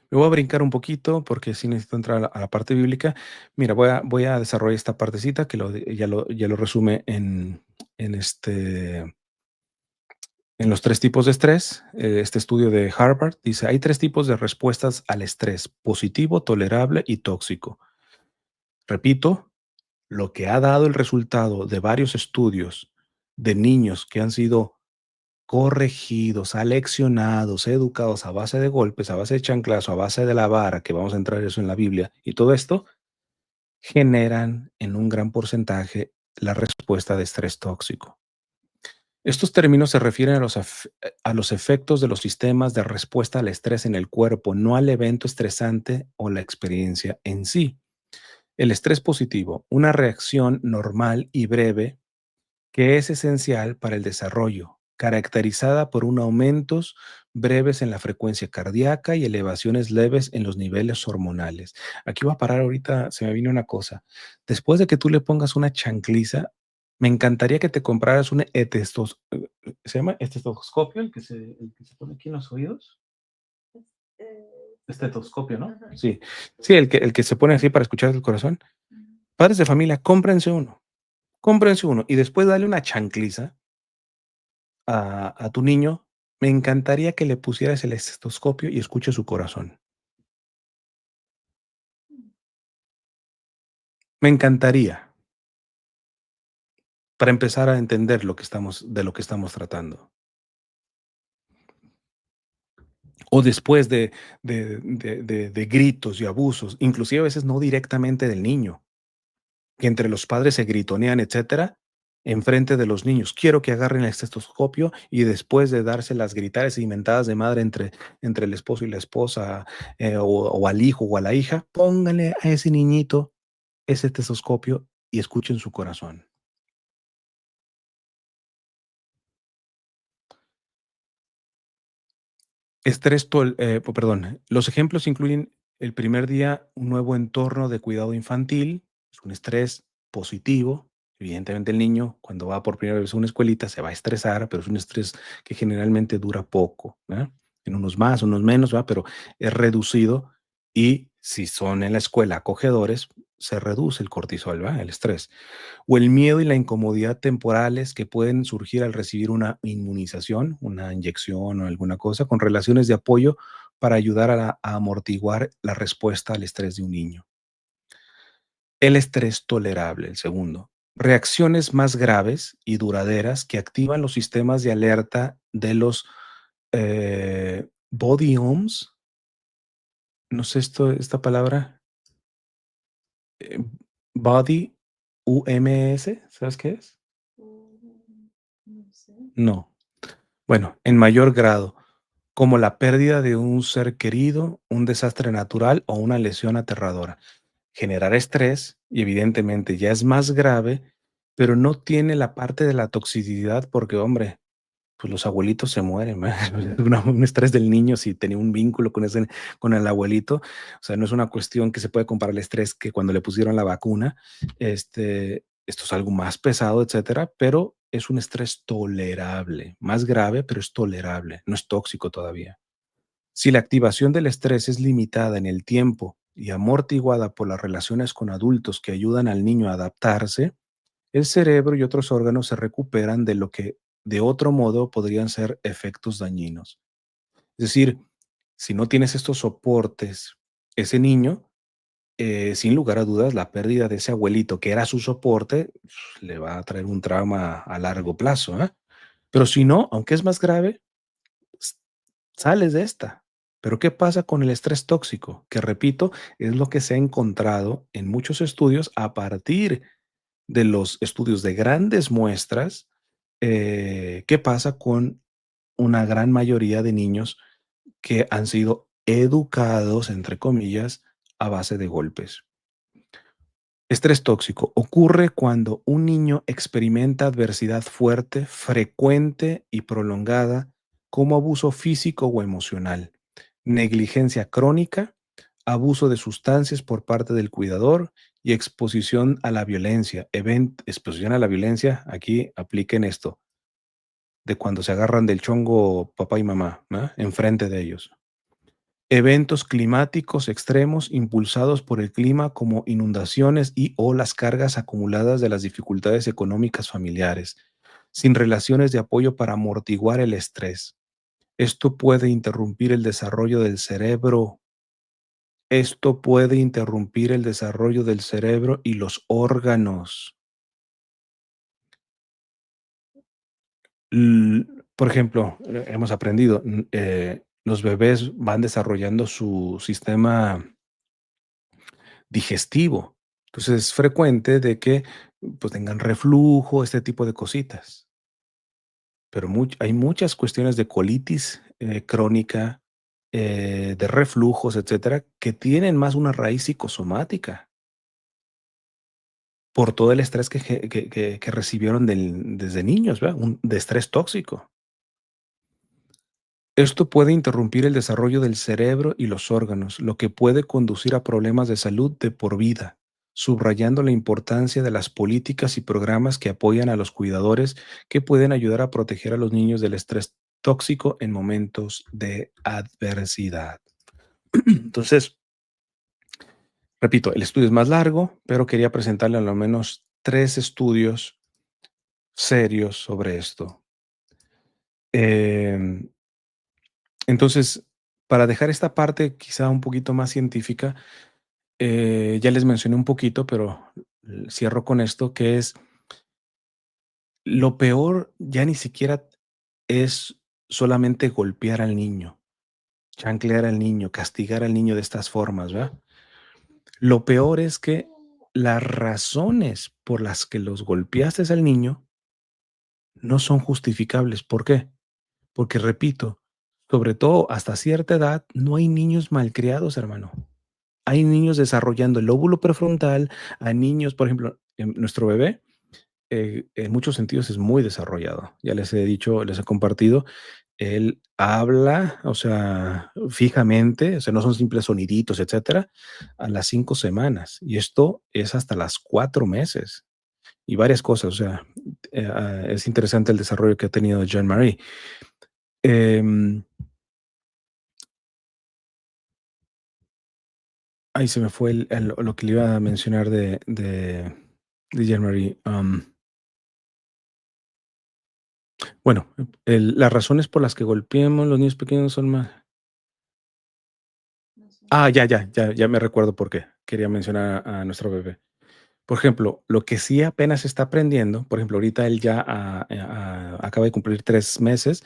me voy a brincar un poquito porque sí necesito entrar a la parte bíblica. Mira, voy a desarrollar esta partecita que ya lo resume en los 3 tipos de estrés. Este estudio de Harvard dice: "Hay 3 tipos de respuestas al estrés: positivo, tolerable y tóxico". Repito, lo que ha dado el resultado de varios estudios de niños que han sido corregidos, aleccionados, educados a base de golpes, a base de chanclazo, a base de la vara, que vamos a entrar eso en la Biblia, y todo esto generan en un gran porcentaje la respuesta de estrés tóxico. Estos términos se refieren a los efectos de los sistemas de respuesta al estrés en el cuerpo, no al evento estresante o la experiencia en sí. El estrés positivo, una reacción normal y breve que es esencial para el desarrollo, caracterizada por un aumentos breves en la frecuencia cardíaca y elevaciones leves en los niveles hormonales. Aquí voy a parar ahorita, se me vino una cosa. Después de que tú le pongas una chancliza, me encantaría que te compraras un ¿se llama estetoscopio, el que se pone aquí en los oídos? Estetoscopio, ¿no? Ajá. Sí, sí, el que se pone así para escuchar el corazón. Padres de familia, cómprense uno y después dale una chancliza a tu niño. Me encantaría que le pusieras el estetoscopio y escuche su corazón. Me encantaría, para empezar a entender de lo que estamos tratando. O después de gritos y abusos, inclusive a veces no directamente del niño, que entre los padres se gritonean, etcétera, enfrente de los niños. Quiero que agarren el estetoscopio y después de darse las gritadas y mentadas de madre entre el esposo y la esposa, o al hijo o a la hija, pónganle a ese niñito ese estetoscopio y escuchen su corazón. Perdón, los ejemplos incluyen el primer día un nuevo entorno de cuidado infantil, es un estrés positivo. Evidentemente el niño cuando va por primera vez a una escuelita se va a estresar, pero es un estrés que generalmente dura poco, ¿verdad? En unos más, unos menos, ¿verdad? Pero es reducido y si son en la escuela acogedores, se reduce el cortisol, ¿verdad? El estrés o el miedo y la incomodidad temporales que pueden surgir al recibir una inmunización, una inyección o alguna cosa, con relaciones de apoyo para ayudar a amortiguar la respuesta al estrés de un niño. El estrés tolerable, el segundo. Reacciones más graves y duraderas que activan los sistemas de alerta de los body oms. No sé esta palabra. eh, Body UMS, ¿sabes qué es? No sé. No. Bueno, en mayor grado, como la pérdida de un ser querido, un desastre natural o una lesión aterradora. Generar estrés, y evidentemente ya es más grave, pero no tiene la parte de la toxicidad porque, hombre, pues los abuelitos se mueren, ¿verdad? Un estrés del niño si tenía un vínculo con el abuelito. O sea, no es una cuestión que se puede comparar al estrés que cuando le pusieron la vacuna. Esto es algo más pesado, etcétera, pero es un estrés tolerable, más grave, pero es tolerable, no es tóxico todavía. Si la activación del estrés es limitada en el tiempo y amortiguada por las relaciones con adultos que ayudan al niño a adaptarse, el cerebro y otros órganos se recuperan de lo que de otro modo podrían ser efectos dañinos. Es decir, si no tienes estos soportes, ese niño, sin lugar a dudas, la pérdida de ese abuelito que era su soporte, le va a traer un trauma a largo plazo, ¿eh? Pero si no, aunque es más grave, s- sales de esta. Pero ¿qué pasa con el estrés tóxico? Que repito, es lo que se ha encontrado en muchos estudios a partir de los estudios de grandes muestras. ¿Qué pasa con una gran mayoría de niños que han sido educados, entre comillas, a base de golpes? Estrés tóxico ocurre cuando un niño experimenta adversidad fuerte, frecuente y prolongada, como abuso físico o emocional, negligencia crónica, abuso de sustancias por parte del cuidador y exposición a la violencia. Exposición a la violencia, aquí apliquen esto, de cuando se agarran del chongo papá y mamá, ¿no? Enfrente de ellos. Eventos climáticos extremos impulsados por el clima como inundaciones y o las cargas acumuladas de las dificultades económicas familiares, sin relaciones de apoyo para amortiguar el estrés. Esto puede interrumpir el desarrollo del cerebro Esto puede interrumpir el desarrollo del cerebro y los órganos. Por ejemplo, hemos aprendido, los bebés van desarrollando su sistema digestivo. Entonces, es frecuente de que, pues, tengan reflujo, este tipo de cositas. Pero hay muchas cuestiones de colitis, crónica, de reflujos, etcétera, que tienen más una raíz psicosomática, por todo el estrés que recibieron desde niños, ¿verdad? Un de estrés tóxico. Esto puede interrumpir el desarrollo del cerebro y los órganos, lo que puede conducir a problemas de salud de por vida, subrayando la importancia de las políticas y programas que apoyan a los cuidadores que pueden ayudar a proteger a los niños del estrés tóxico en momentos de adversidad. Entonces, repito, el estudio es más largo, pero quería presentarle al menos 3 estudios serios sobre esto. Em, entonces, para dejar esta parte quizá un poquito más científica, ya les mencioné un poquito, pero cierro con esto, que es lo peor ya ni siquiera es solamente golpear al niño, chanclear al niño, castigar al niño de estas formas, ¿verdad? Lo peor es que las razones por las que los golpeaste al niño no son justificables. ¿Por qué? Porque repito, sobre todo hasta cierta edad, no hay niños malcriados, hermano. Hay niños desarrollando el lóbulo prefrontal, hay niños, por ejemplo, nuestro bebé, en muchos sentidos es muy desarrollado. Ya les he dicho, les he compartido, él habla, o sea, fijamente, o sea, no son simples soniditos, etcétera, a las 5 semanas, y esto es hasta las 4 meses, y varias cosas, o sea, es interesante el desarrollo que ha tenido Jean-Marie. Em, Ahí se me fue lo que le iba a mencionar de Jean-Marie. Bueno, las razones por las que golpeamos los niños pequeños son más. Ya me recuerdo por qué quería mencionar a nuestro bebé. Por ejemplo, lo que sí apenas está aprendiendo, por ejemplo, ahorita él ya acaba de cumplir 3 meses,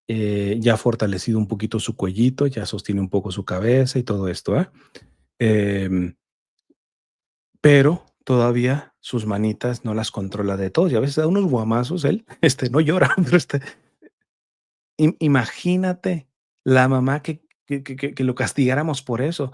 ya ha fortalecido un poquito su cuellito, ya sostiene un poco su cabeza y todo esto, ¿ah? Em, pero todavía sus manitas no las controla de todo, y a veces da unos guamazos él, no llora, pero imagínate la mamá que lo castigáramos por eso.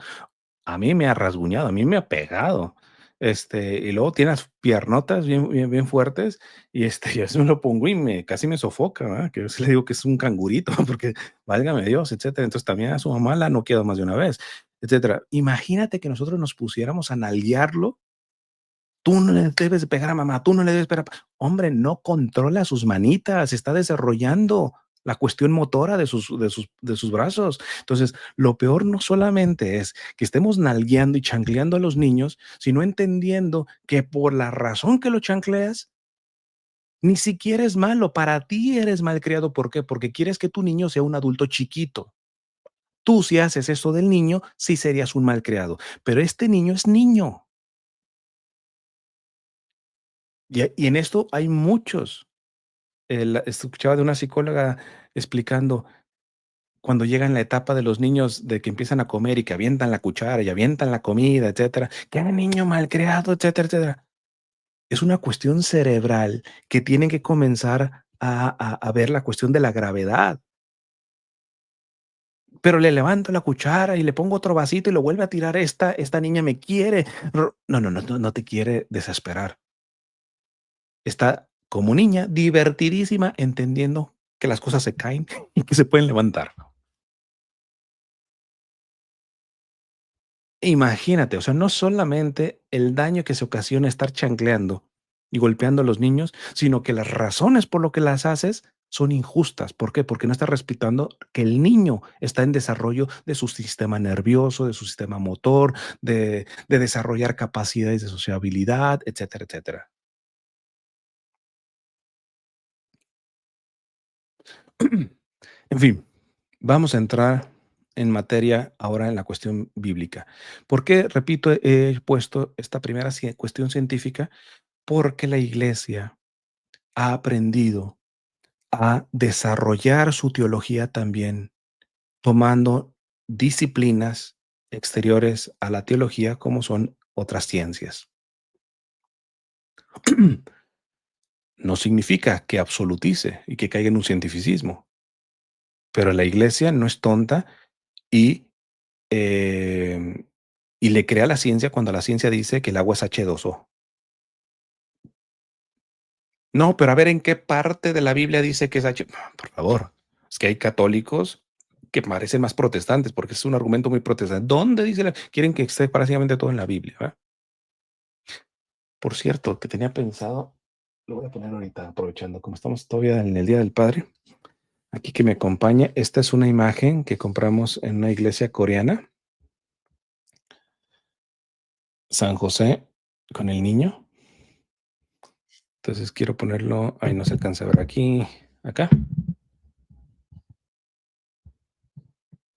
A mí me ha rasguñado, a mí me ha pegado, y luego tiene las piernotas bien fuertes, y, yo eso me lo pongo y casi me sofoca, ¿verdad? Que yo sí le digo que es un cangurito, porque válgame Dios, etcétera. Entonces, también a su mamá la ha noqueado más de una vez, etcétera. Imagínate que nosotros nos pusiéramos a nalguearlo. Tú no le debes de pegar a mamá, tú no le debes pegar a hombre, no controla sus manitas, está desarrollando la cuestión motora de sus brazos. Entonces, lo peor no solamente es que estemos nalgueando y chancleando a los niños, sino entendiendo que por la razón que lo chancleas, ni siquiera es malo, para ti eres malcriado, ¿por qué? Porque quieres que tu niño sea un adulto chiquito. Tú, si haces eso del niño, sí serías un malcriado, pero este niño es niño. Y en esto hay muchos. Escuchaba de una psicóloga explicando cuando llega en la etapa de los niños de que empiezan a comer y que avientan la cuchara y avientan la comida, etcétera. ¡Qué niño malcriado!, etcétera, etcétera. Es una cuestión cerebral que tienen que comenzar a ver la cuestión de la gravedad. Pero le levanto la cuchara y le pongo otro vasito y lo vuelve a tirar, esta niña me quiere. No te quiere desesperar. Está como niña, divertidísima, entendiendo que las cosas se caen y que se pueden levantar. Imagínate, o sea, no solamente el daño que se ocasiona estar chancleando y golpeando a los niños, sino que las razones por lo que las haces son injustas. ¿Por qué? Porque no estás respetando que el niño está en desarrollo de su sistema nervioso, de su sistema motor, de desarrollar capacidades de sociabilidad, etcétera, etcétera. En fin, vamos a entrar en materia ahora en la cuestión bíblica. ¿Por qué, repito, he puesto esta primera cuestión científica? Porque la iglesia ha aprendido a desarrollar su teología también, tomando disciplinas exteriores a la teología como son otras ciencias. No significa que absolutice y que caiga en un cientificismo, pero la iglesia no es tonta y, em, y le crea a la ciencia cuando la ciencia dice que el agua es H2O. No, pero a ver en qué parte de la Biblia dice que es H. Por favor, es que hay católicos que parecen más protestantes, porque es un argumento muy protestante. ¿Dónde dice quieren que esté prácticamente todo en la Biblia? ¿Verdad? Por cierto, que tenía pensado, lo voy a poner ahorita, aprovechando, como estamos todavía en el Día del Padre, aquí que me acompaña. Esta es una imagen que compramos en una iglesia coreana, San José con el niño. Entonces quiero ponerlo, ahí no se alcanza a ver aquí, acá.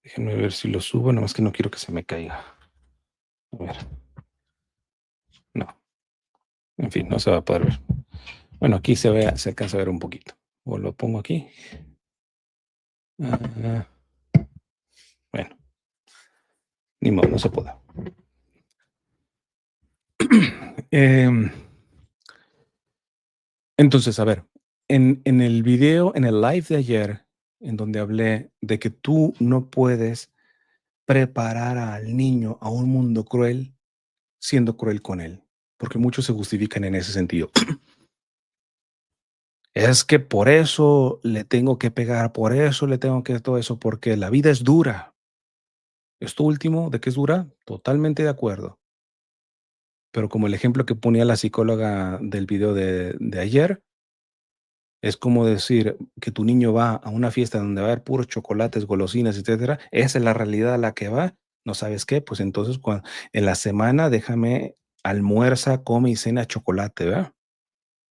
Déjenme ver si lo subo, nada más que no quiero que se me caiga. A ver, no, en fin, no se va a poder ver. Bueno, aquí se ve, se alcanza a ver un poquito. O lo pongo aquí. Ah, bueno, ni modo, no se puede. Em, entonces, a ver, en el video, en el live de ayer, en donde hablé de que tú no puedes preparar al niño a un mundo cruel siendo cruel con él, porque muchos se justifican en ese sentido. Es que por eso le tengo que pegar, por eso le tengo que todo eso, porque la vida es dura. Esto último, ¿de qué es dura? Totalmente de acuerdo. Pero como el ejemplo que ponía la psicóloga del video de ayer, es como decir que tu niño va a una fiesta donde va a haber puros chocolates, golosinas, etcétera. Esa es la realidad a la que va. ¿No sabes qué? Pues entonces en la semana déjame almuerza, come y cena chocolate, ¿verdad?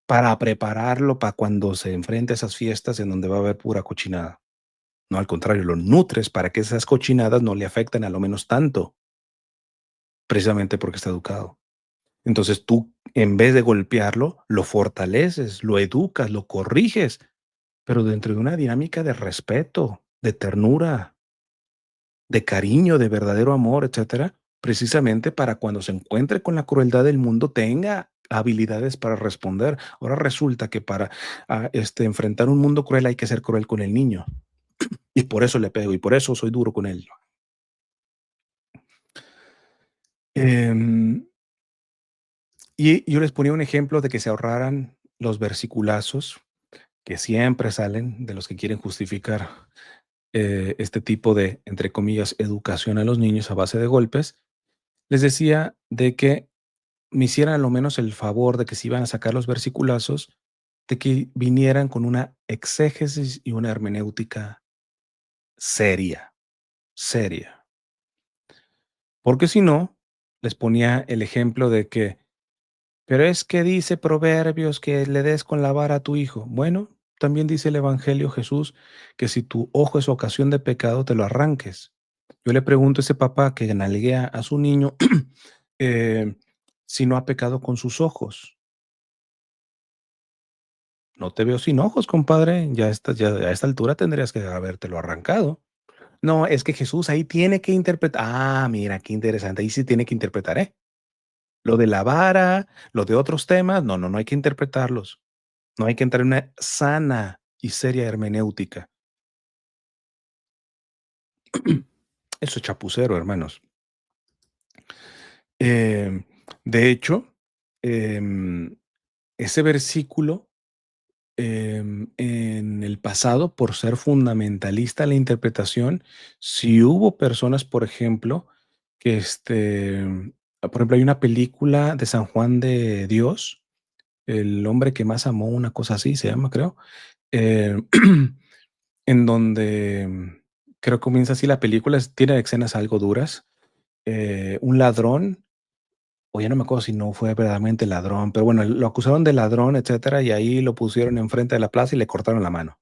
Para prepararlo para cuando se enfrente a esas fiestas en donde va a haber pura cochinada. No, al contrario, lo nutres para que esas cochinadas no le afecten a lo menos tanto, precisamente porque está educado. Entonces tú, en vez de golpearlo, lo fortaleces, lo educas, lo corriges, pero dentro de una dinámica de respeto, de ternura, de cariño, de verdadero amor, etcétera, precisamente para cuando se encuentre con la crueldad del mundo tenga habilidades para responder. Ahora resulta que para enfrentar un mundo cruel hay que ser cruel con el niño. Y por eso le pego y por eso soy duro con él. Em, y yo les ponía un ejemplo de que se ahorraran los versiculazos que siempre salen de los que quieren justificar este tipo de, entre comillas, educación a los niños a base de golpes. Les decía de que me hicieran a lo menos el favor de que si iban a sacar los versiculazos, de que vinieran con una exégesis y una hermenéutica seria, seria. Porque si no, les ponía el ejemplo de que, pero es que dice Proverbios que le des con la vara a tu hijo. Bueno, también dice el Evangelio Jesús que si tu ojo es ocasión de pecado, te lo arranques. Yo le pregunto a ese papá que nalguea a su niño eh, si no ha pecado con sus ojos. No te veo sin ojos, compadre. Ya a esta altura tendrías que habértelo arrancado. No, es que Jesús ahí tiene que interpretar. Ah, mira, qué interesante. Ahí sí tiene que interpretar, ¿eh? Lo de la vara, lo de otros temas, no, no, no hay que interpretarlos. No hay que entrar en una sana y seria hermenéutica. Eso es chapucero, hermanos. Em, de hecho, em, ese versículo en el pasado, por ser fundamentalista la interpretación, si hubo personas, por ejemplo, que por ejemplo, hay una película de San Juan de Dios, el hombre que más amó, una cosa así se llama, creo, eh, en donde creo que comienza así la película, tiene escenas algo duras. Un ladrón, o ya no me acuerdo si no fue verdaderamente ladrón, pero bueno, lo acusaron de ladrón, etcétera, y ahí lo pusieron enfrente de la plaza y le cortaron la mano.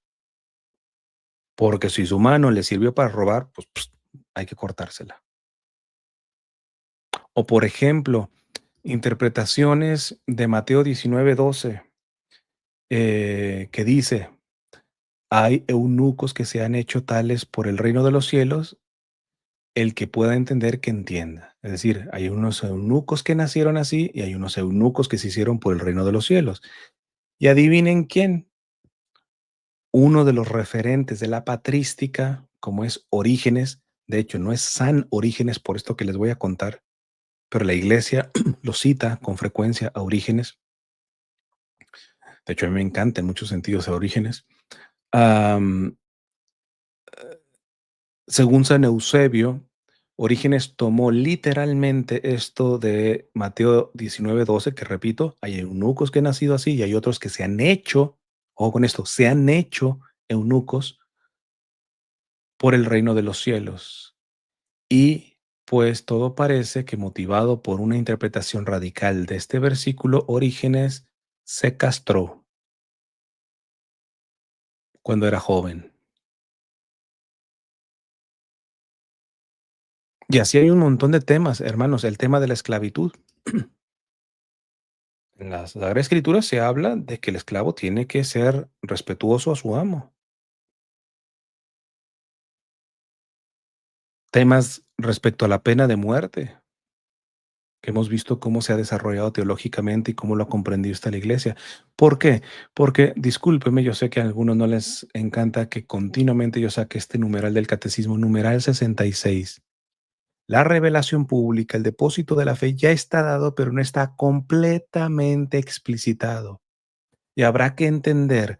Porque si su mano le sirvió para robar, pues hay que cortársela. O, por ejemplo, interpretaciones de Mateo 19:12, que dice: "Hay eunucos que se han hecho tales por el reino de los cielos, el que pueda entender, que entienda". Es decir, hay unos eunucos que nacieron así y hay unos eunucos que se hicieron por el reino de los cielos. Y adivinen quién, uno de los referentes de la patrística, como es Orígenes, de hecho, no es San Orígenes por esto que les voy a contar, pero la Iglesia lo cita con frecuencia a Orígenes. De hecho, a mí me encanta en muchos sentidos a Orígenes. Am, Según San Eusebio, Orígenes tomó literalmente esto de Mateo 19:12, que repito, hay eunucos que han nacido así y hay otros que se han hecho, ojo con esto, se han hecho eunucos por el reino de los cielos. Y pues todo parece que, motivado por una interpretación radical de este versículo, Orígenes se castró cuando era joven. Y así hay un montón de temas, hermanos. El tema de la esclavitud. En la Sagrada Escritura se habla de que el esclavo tiene que ser respetuoso a su amo. Temas respecto a la pena de muerte, que hemos visto cómo se ha desarrollado teológicamente y cómo lo ha comprendido esta la Iglesia. ¿Por qué? Porque, discúlpeme, yo sé que a algunos no les encanta que continuamente yo saque este numeral del catecismo, numeral 66. La revelación pública, el depósito de la fe ya está dado, pero no está completamente explicitado. Y habrá que entender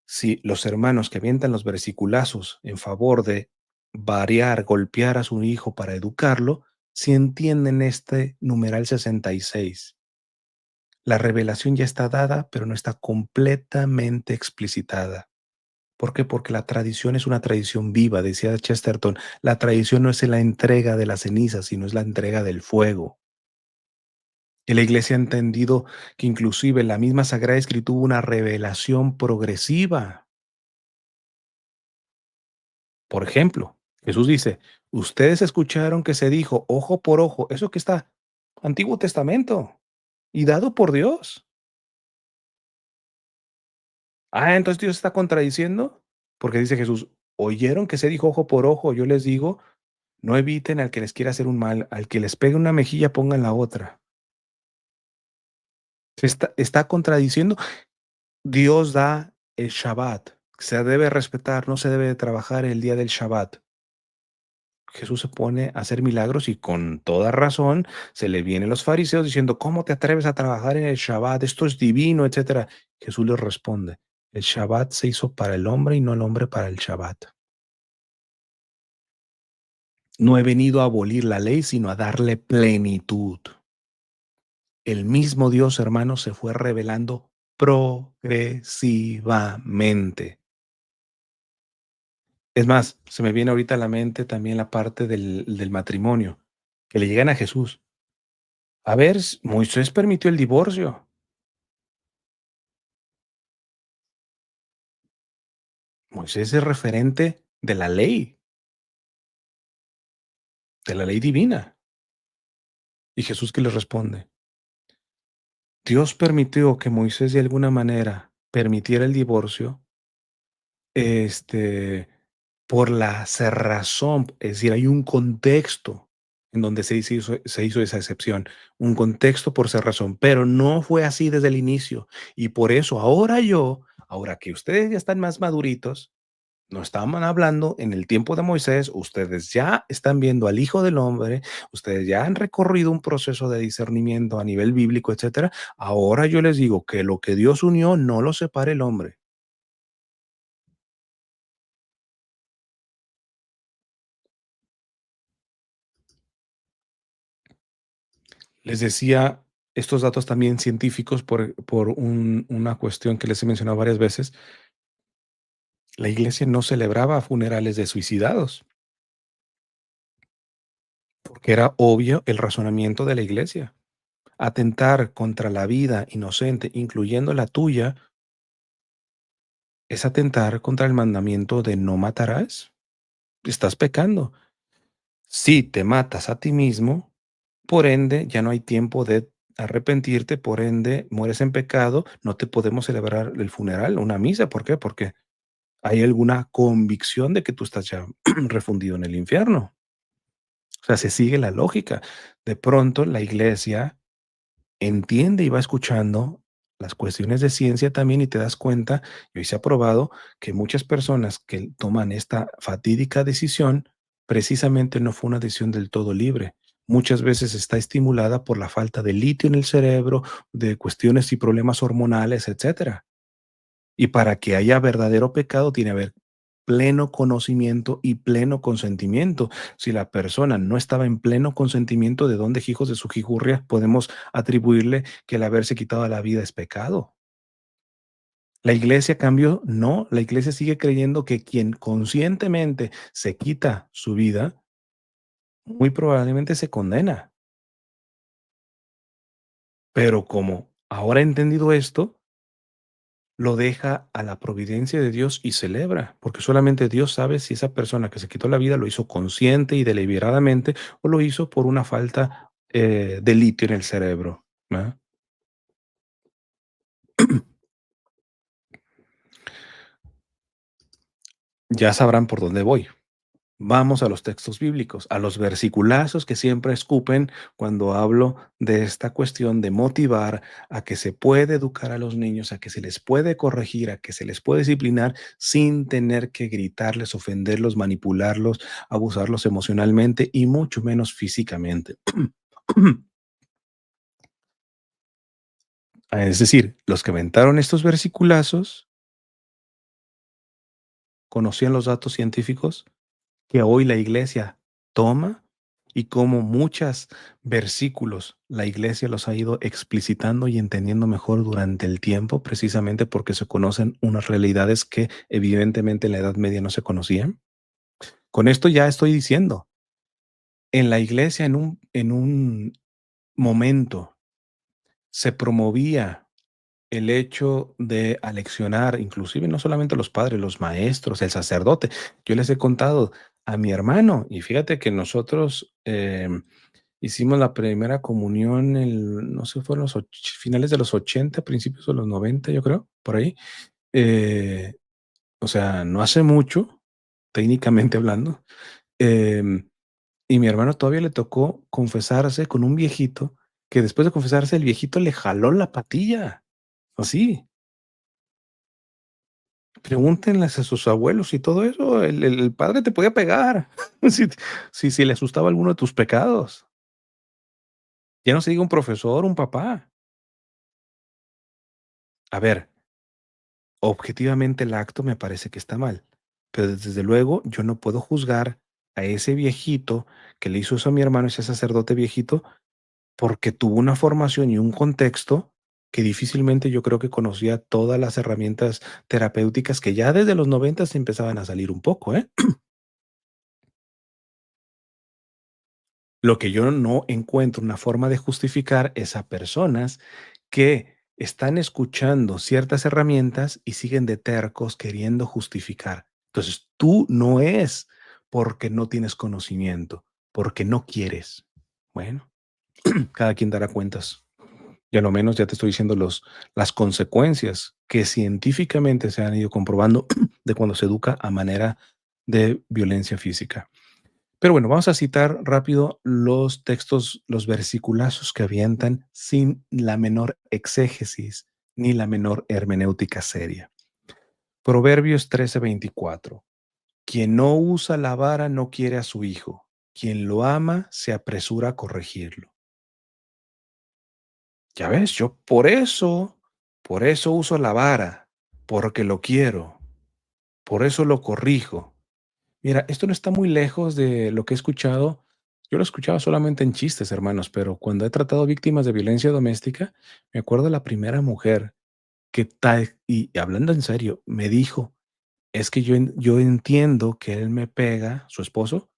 si los hermanos que avientan los versiculazos en favor de variar, golpear a su hijo para educarlo, si entienden este numeral 66. La revelación ya está dada, pero no está completamente explicitada. ¿Por qué? Porque la tradición es una tradición viva, decía Chesterton. La tradición no es la entrega de la ceniza, sino es la entrega del fuego. Y la Iglesia ha entendido que inclusive la misma Sagrada Escritura tuvo una revelación progresiva. Por ejemplo, Jesús dice: "Ustedes escucharon que se dijo ojo por ojo", eso que está Antiguo Testamento y dado por Dios. Entonces Dios está contradiciendo, porque dice Jesús: "Oyeron que se dijo ojo por ojo, yo les digo, no eviten al que les quiera hacer un mal, al que les pegue una mejilla, pongan la otra". Se está contradiciendo. Dios da el Shabbat, se debe respetar, no se debe de trabajar el día del Shabbat. Jesús se pone a hacer milagros y con toda razón se le vienen los fariseos diciendo: "¿Cómo te atreves a trabajar en el Shabbat? Esto es divino", etcétera. Jesús les responde: "El Shabbat se hizo para el hombre y no el hombre para el Shabbat. No he venido a abolir la ley, sino a darle plenitud". El mismo Dios, hermanos, se fue revelando progresivamente. Es más, se me viene ahorita a la mente también la parte del matrimonio, que le llegan a Jesús. A ver, Moisés permitió el divorcio. Moisés es referente de la ley divina. ¿Y Jesús qué le responde? Dios permitió que Moisés de alguna manera permitiera el divorcio, este, por la cerrazón, es decir, hay un contexto en donde se hizo esa excepción, un contexto por cerrazón, pero no fue así desde el inicio. Y por eso ahora que ustedes ya están más maduritos, no estaban hablando en el tiempo de Moisés, ustedes ya están viendo al Hijo del Hombre, ustedes ya han recorrido un proceso de discernimiento a nivel bíblico, etcétera. Ahora yo les digo que lo que Dios unió no lo separe el hombre. Les decía estos datos también científicos por una cuestión que les he mencionado varias veces. La iglesia no celebraba funerales de suicidados, porque era obvio el razonamiento de la iglesia. Atentar contra la vida inocente, incluyendo la tuya, es atentar contra el mandamiento de no matarás. Estás pecando. Si te matas a ti mismo, por ende, ya no hay tiempo de arrepentirte, por ende, mueres en pecado, no te podemos celebrar el funeral, una misa. ¿Por qué? Porque hay alguna convicción de que tú estás ya refundido en el infierno. O sea, se sigue la lógica. De pronto, la iglesia entiende y va escuchando las cuestiones de ciencia también y te das cuenta, y hoy se ha probado que muchas personas que toman esta fatídica decisión, precisamente no fue una decisión del todo libre. Muchas veces está estimulada por la falta de litio en el cerebro, de cuestiones y problemas hormonales, etcétera. Y para que haya verdadero pecado tiene que haber pleno conocimiento y pleno consentimiento. Si la persona no estaba en pleno consentimiento, ¿de dónde hijos de su jijurria podemos atribuirle que el haberse quitado la vida es pecado? La iglesia cambió, no, la iglesia sigue creyendo que quien conscientemente se quita su vida, muy probablemente se condena. Pero como ahora he entendido esto, lo deja a la providencia de Dios y celebra, porque solamente Dios sabe si esa persona que se quitó la vida lo hizo consciente y deliberadamente o lo hizo por una falta de litio en el cerebro. ¿Va? Ya sabrán por dónde voy. Vamos a los textos bíblicos, a los versiculazos que siempre escupen cuando hablo de esta cuestión de motivar a que se puede educar a los niños, a que se les puede corregir, a que se les puede disciplinar sin tener que gritarles, ofenderlos, manipularlos, abusarlos emocionalmente y mucho menos físicamente. Es decir, los que aventaron estos versiculazos conocían los datos científicos que hoy la iglesia toma y como muchos versículos la iglesia los ha ido explicitando y entendiendo mejor durante el tiempo, precisamente porque se conocen unas realidades que evidentemente en la Edad Media no se conocían. Con esto ya estoy diciendo, en la iglesia en un momento se promovía el hecho de aleccionar, inclusive no solamente los padres, los maestros, el sacerdote. Yo les he contado a mi hermano, y fíjate que nosotros hicimos la primera comunión, no sé, fueron finales de los 80, principios de los 90, yo creo, por ahí. Eh, o sea, no hace mucho, técnicamente hablando. em, y mi hermano todavía le tocó confesarse con un viejito que después de confesarse, el viejito le jaló la patilla. Así. Pregúntenles a sus abuelos y todo eso, el padre te podía pegar, si le asustaba alguno de tus pecados. Ya no se diga un profesor, un papá. A ver, objetivamente el acto me parece que está mal, pero desde luego yo no puedo juzgar a ese viejito que le hizo eso a mi hermano, ese sacerdote viejito, porque tuvo una formación y un contexto que difícilmente yo creo que conocía todas las herramientas terapéuticas que ya desde los 90 empezaban a salir un poco, ¿eh? Lo que yo no encuentro una forma de justificar es a personas que están escuchando ciertas herramientas y siguen de tercos queriendo justificar. Entonces, tú no es porque no tienes conocimiento, porque no quieres. Bueno, cada quien dará cuentas. Y a lo menos ya te estoy diciendo las consecuencias que científicamente se han ido comprobando de cuando se educa a manera de violencia física. Pero bueno, vamos a citar rápido los textos, los versiculazos que avientan sin la menor exégesis ni la menor hermenéutica seria. Proverbios 13:24. Quien no usa la vara no quiere a su hijo. Quien lo ama se apresura a corregirlo. Ya ves, yo por eso uso la vara, porque lo quiero, por eso lo corrijo. Mira, esto no está muy lejos de lo que he escuchado. Yo lo escuchaba solamente en chistes, hermanos, pero cuando he tratado víctimas de violencia doméstica, me acuerdo de la primera mujer que tal, y hablando en serio, me dijo, es que yo entiendo que él me pega, su esposo,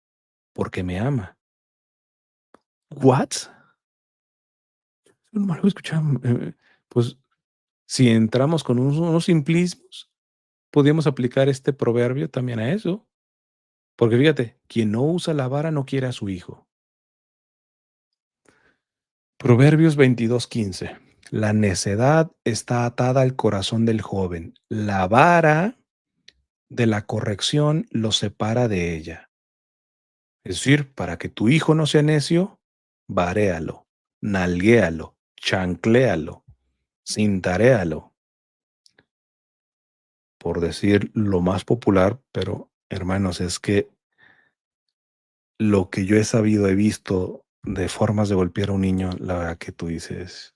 porque me ama. ¿What? No lo escuchaba. Pues si entramos con unos simplismos, podríamos aplicar este proverbio también a eso. Porque fíjate, quien no usa la vara no quiere a su hijo. Proverbios 22:15. La necedad está atada al corazón del joven. La vara de la corrección lo separa de ella. Es decir, para que tu hijo no sea necio, varéalo, nalguéalo, chancléalo, cintaréalo, por decir lo más popular, pero hermanos, es que lo que yo he sabido, he visto de formas de golpear a un niño, la verdad que tú dices,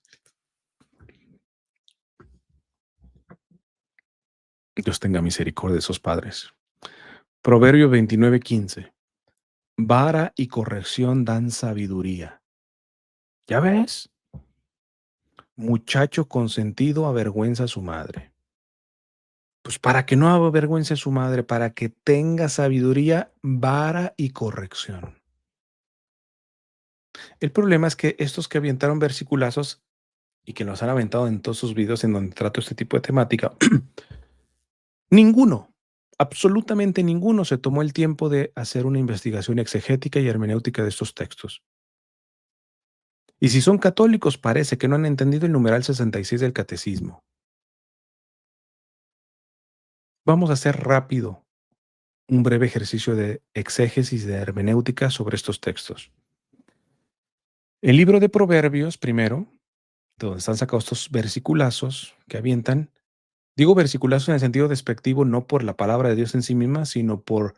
Dios tenga misericordia de esos padres. Proverbio 29:15. Vara y corrección dan sabiduría. ¿Ya ves? Muchacho consentido avergüenza a su madre. Pues para que no avergüence a su madre, para que tenga sabiduría, vara y corrección. El problema es que estos que avientaron versiculazos y que los han aventado en todos sus videos en donde trato este tipo de temática, ninguno, absolutamente ninguno se tomó el tiempo de hacer una investigación exegética y hermenéutica de estos textos. Y si son católicos, parece que no han entendido el numeral 66 del catecismo. Vamos a hacer rápido un breve ejercicio de exégesis de hermenéutica sobre estos textos. El libro de Proverbios, primero, de donde están sacados estos versiculazos que avientan, digo versiculazos en el sentido despectivo, no por la palabra de Dios en sí misma, sino por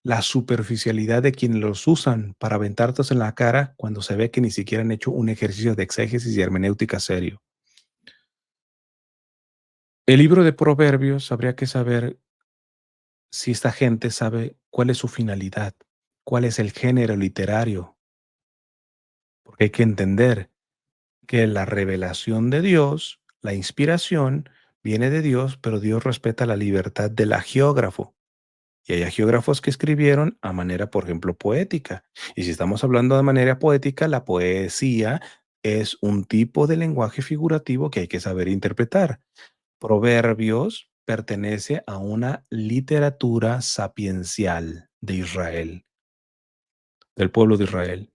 la superficialidad de quienes los usan para aventártelos en la cara cuando se ve que ni siquiera han hecho un ejercicio de exégesis y hermenéutica serio. El libro de Proverbios habría que saber si esta gente sabe cuál es su finalidad, cuál es el género literario, porque hay que entender que la revelación de Dios, la inspiración, viene de Dios, pero Dios respeta la libertad del agiógrafo. Y hay agiógrafos que escribieron a manera, por ejemplo, poética. Y si estamos hablando de manera poética, la poesía es un tipo de lenguaje figurativo que hay que saber interpretar. Proverbios pertenece a una literatura sapiencial de Israel, del pueblo de Israel.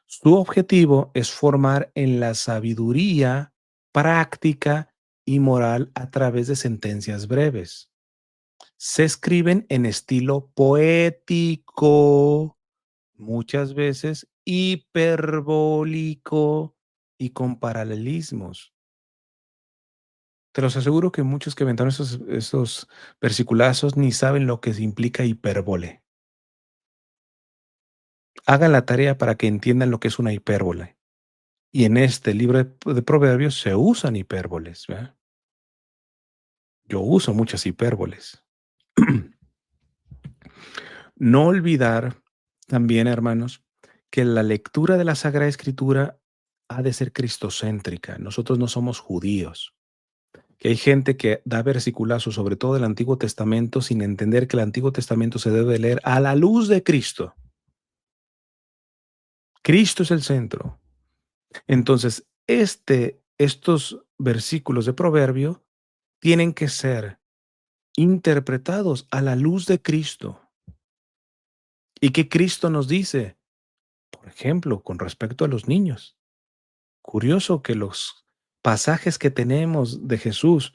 Su objetivo es formar en la sabiduría práctica y moral a través de sentencias breves. Se escriben en estilo poético, muchas veces hiperbólico y con paralelismos. Te los aseguro que muchos que inventaron esos versiculazos ni saben lo que implica hipérbole. Hagan la tarea para que entiendan lo que es una hipérbole. Y en este libro de Proverbios se usan hipérboles, ¿verdad? Yo uso muchas hipérboles. No olvidar también, hermanos, que la lectura de la Sagrada Escritura ha de ser cristocéntrica. Nosotros no somos judíos. Que hay gente que da versiculazos, sobre todo del Antiguo Testamento, sin entender que el Antiguo Testamento se debe leer a la luz de Cristo. Cristo es el centro. Entonces, estos versículos de Proverbio tienen que ser interpretados a la luz de Cristo. ¿Y qué Cristo nos dice? Por ejemplo, con respecto a los niños. Curioso que los pasajes que tenemos de Jesús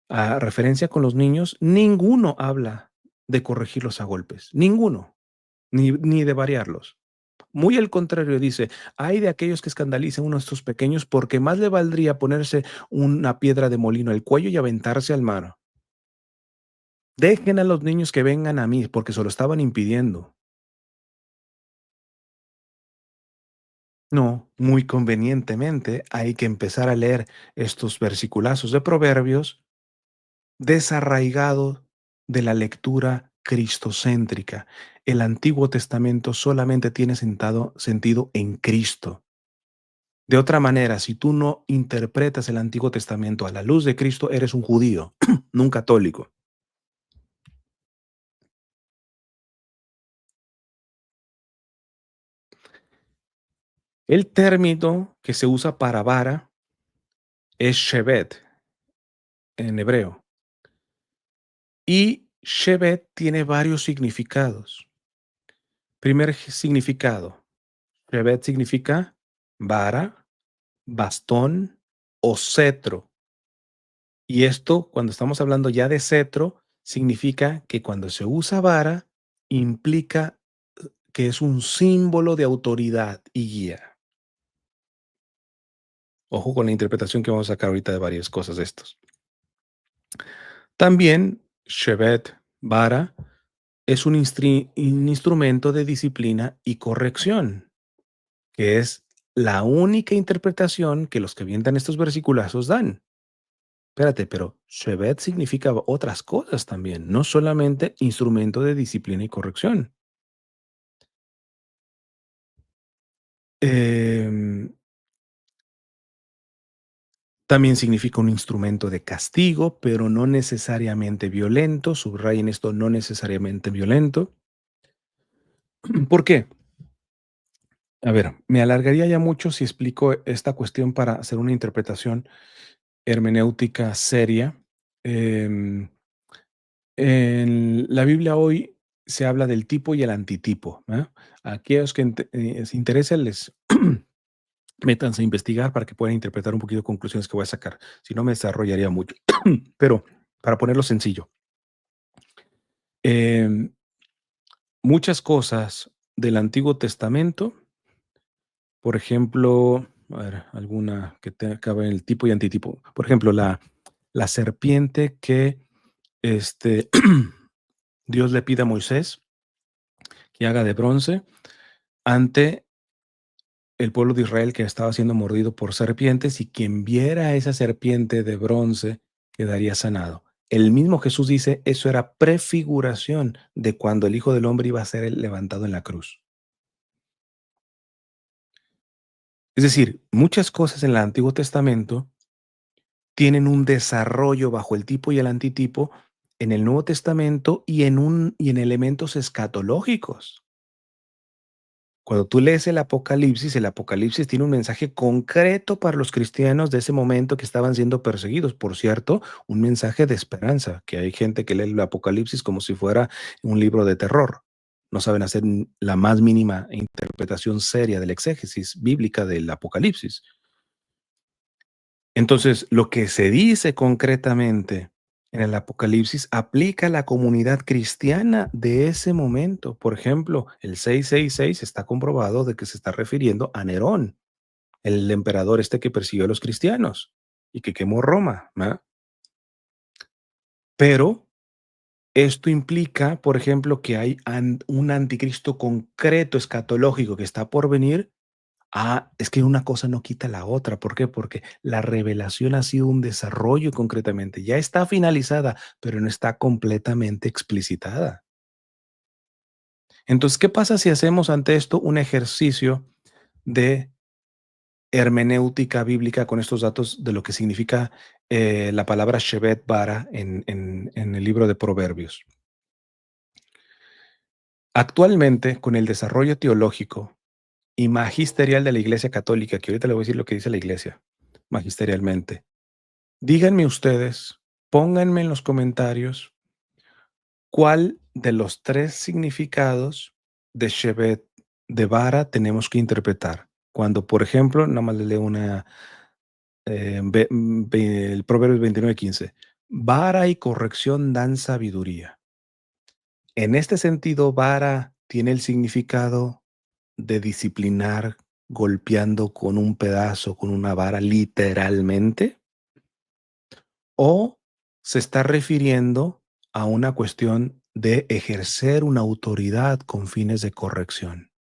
a referencia con los niños, ninguno habla de corregirlos a golpes, ninguno, ni de variarlos. Muy al contrario, dice, hay de aquellos que escandalicen a uno de estos pequeños porque más le valdría ponerse una piedra de molino al cuello y aventarse al mar. Dejen a los niños que vengan a mí porque se lo estaban impidiendo. No, muy convenientemente hay que empezar a leer estos versiculazos de Proverbios desarraigado de la lectura cristocéntrica. El Antiguo Testamento solamente tiene sentido en Cristo. De otra manera, si tú no interpretas el Antiguo Testamento a la luz de Cristo, eres un judío, no un católico. El término que se usa para vara es shevet en hebreo. Y shevet tiene varios significados. Primer significado, Shevet significa vara, bastón o cetro. Y esto, cuando estamos hablando ya de cetro, significa que cuando se usa vara, implica que es un símbolo de autoridad y guía. Ojo con la interpretación que vamos a sacar ahorita de varias cosas de estos. También, Shevet, vara, es un instrumento de disciplina y corrección, que es la única interpretación que los que avientan estos versiculazos dan. Espérate, pero Shevet significa otras cosas también, no solamente instrumento de disciplina y corrección. Em, También significa un instrumento de castigo, pero no necesariamente violento. Subrayen esto, no necesariamente violento. ¿Por qué? A ver, me alargaría ya mucho si explico esta cuestión para hacer una interpretación hermenéutica seria. Em, en la Biblia hoy se habla del tipo y el antitipo, ¿ah? A aquellos que les interesa, les métanse a investigar para que puedan interpretar un poquito conclusiones que voy a sacar. Si no, me desarrollaría mucho. Pero para ponerlo sencillo, em, muchas cosas del Antiguo Testamento, por ejemplo, a ver, alguna que te acabe en el tipo y antitipo. Por ejemplo, la serpiente que este, Dios le pide a Moisés que haga de bronce ante el pueblo de Israel que estaba siendo mordido por serpientes, y quien viera a esa serpiente de bronce quedaría sanado. El mismo Jesús dice, eso era prefiguración de cuando el Hijo del Hombre iba a ser levantado en la cruz. Es decir, muchas cosas en el Antiguo Testamento tienen un desarrollo bajo el tipo y el antitipo en el Nuevo Testamento y en elementos escatológicos. Cuando tú lees el Apocalipsis tiene un mensaje concreto para los cristianos de ese momento que estaban siendo perseguidos. Por cierto, un mensaje de esperanza, que hay gente que lee el Apocalipsis como si fuera un libro de terror. No saben hacer la más mínima interpretación seria de la exégesis bíblica del Apocalipsis. Entonces, lo que se dice concretamente en el Apocalipsis aplica a la comunidad cristiana de ese momento. Por ejemplo, el 666 está comprobado de que se está refiriendo a Nerón, el emperador este que persiguió a los cristianos y que quemó Roma, ¿verdad? Pero esto implica, por ejemplo, que hay un anticristo concreto escatológico que está por venir. Es que una cosa no quita la otra. ¿Por qué? Porque la revelación ha sido un desarrollo concretamente. Ya está finalizada, pero no está completamente explicitada. Entonces, ¿qué pasa si hacemos ante esto un ejercicio de hermenéutica bíblica con estos datos de lo que significa la palabra Shevet Bara en el libro de Proverbios? Actualmente, con el desarrollo teológico y magisterial de la Iglesia Católica, que ahorita le voy a decir lo que dice la Iglesia magisterialmente. Díganme ustedes, pónganme en los comentarios cuál de los tres significados de Shevet, de vara, tenemos que interpretar. Cuando, por ejemplo, nada más le leo el Proverbios 29:15. Vara y corrección dan sabiduría. En este sentido, vara tiene el significado de disciplinar golpeando con un pedazo, con una vara, literalmente. ¿O se está refiriendo a una cuestión de ejercer una autoridad con fines de corrección?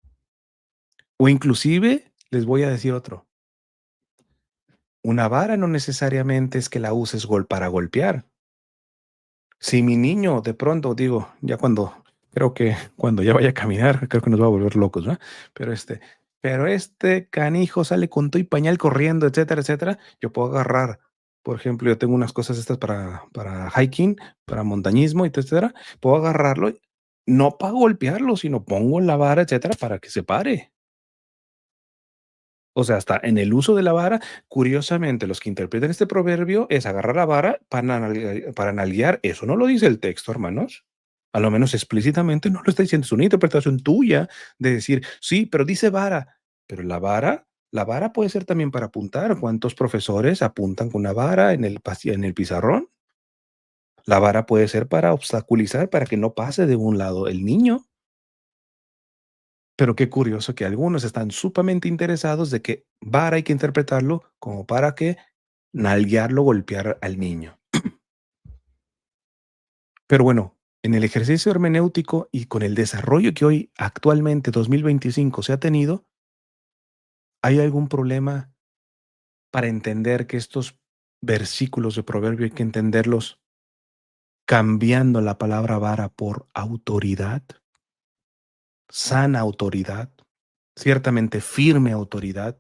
O inclusive, les voy a decir otro, una vara no necesariamente es que la uses para golpear. Si mi niño de pronto, digo, ya creo que cuando ya vaya a caminar, creo que nos va a volver locos, ¿no? Pero este canijo sale con todo y pañal corriendo, etcétera, etcétera. Yo puedo agarrar, por ejemplo, yo tengo unas cosas estas para hiking, para montañismo, etcétera. Puedo agarrarlo, no para golpearlo, sino pongo la vara, etcétera, para que se pare. O sea, hasta en el uso de la vara, curiosamente, los que interpretan este proverbio es agarrar la vara para nalguear. Eso no lo dice el texto, hermanos. A lo menos explícitamente no lo está diciendo, es una interpretación tuya de decir: "Sí, pero dice vara", pero la vara puede ser también para apuntar. ¿Cuántos profesores apuntan con una vara en el pizarrón? La vara puede ser para obstaculizar, para que no pase de un lado el niño. Pero qué curioso que algunos están supamente interesados de que vara hay que interpretarlo como para que nalguearlo, golpear al niño. Pero bueno, en el ejercicio hermenéutico y con el desarrollo que hoy actualmente 2025 se ha tenido, ¿hay algún problema para entender que estos versículos de proverbio hay que entenderlos cambiando la palabra vara por autoridad, sana autoridad, ciertamente firme autoridad,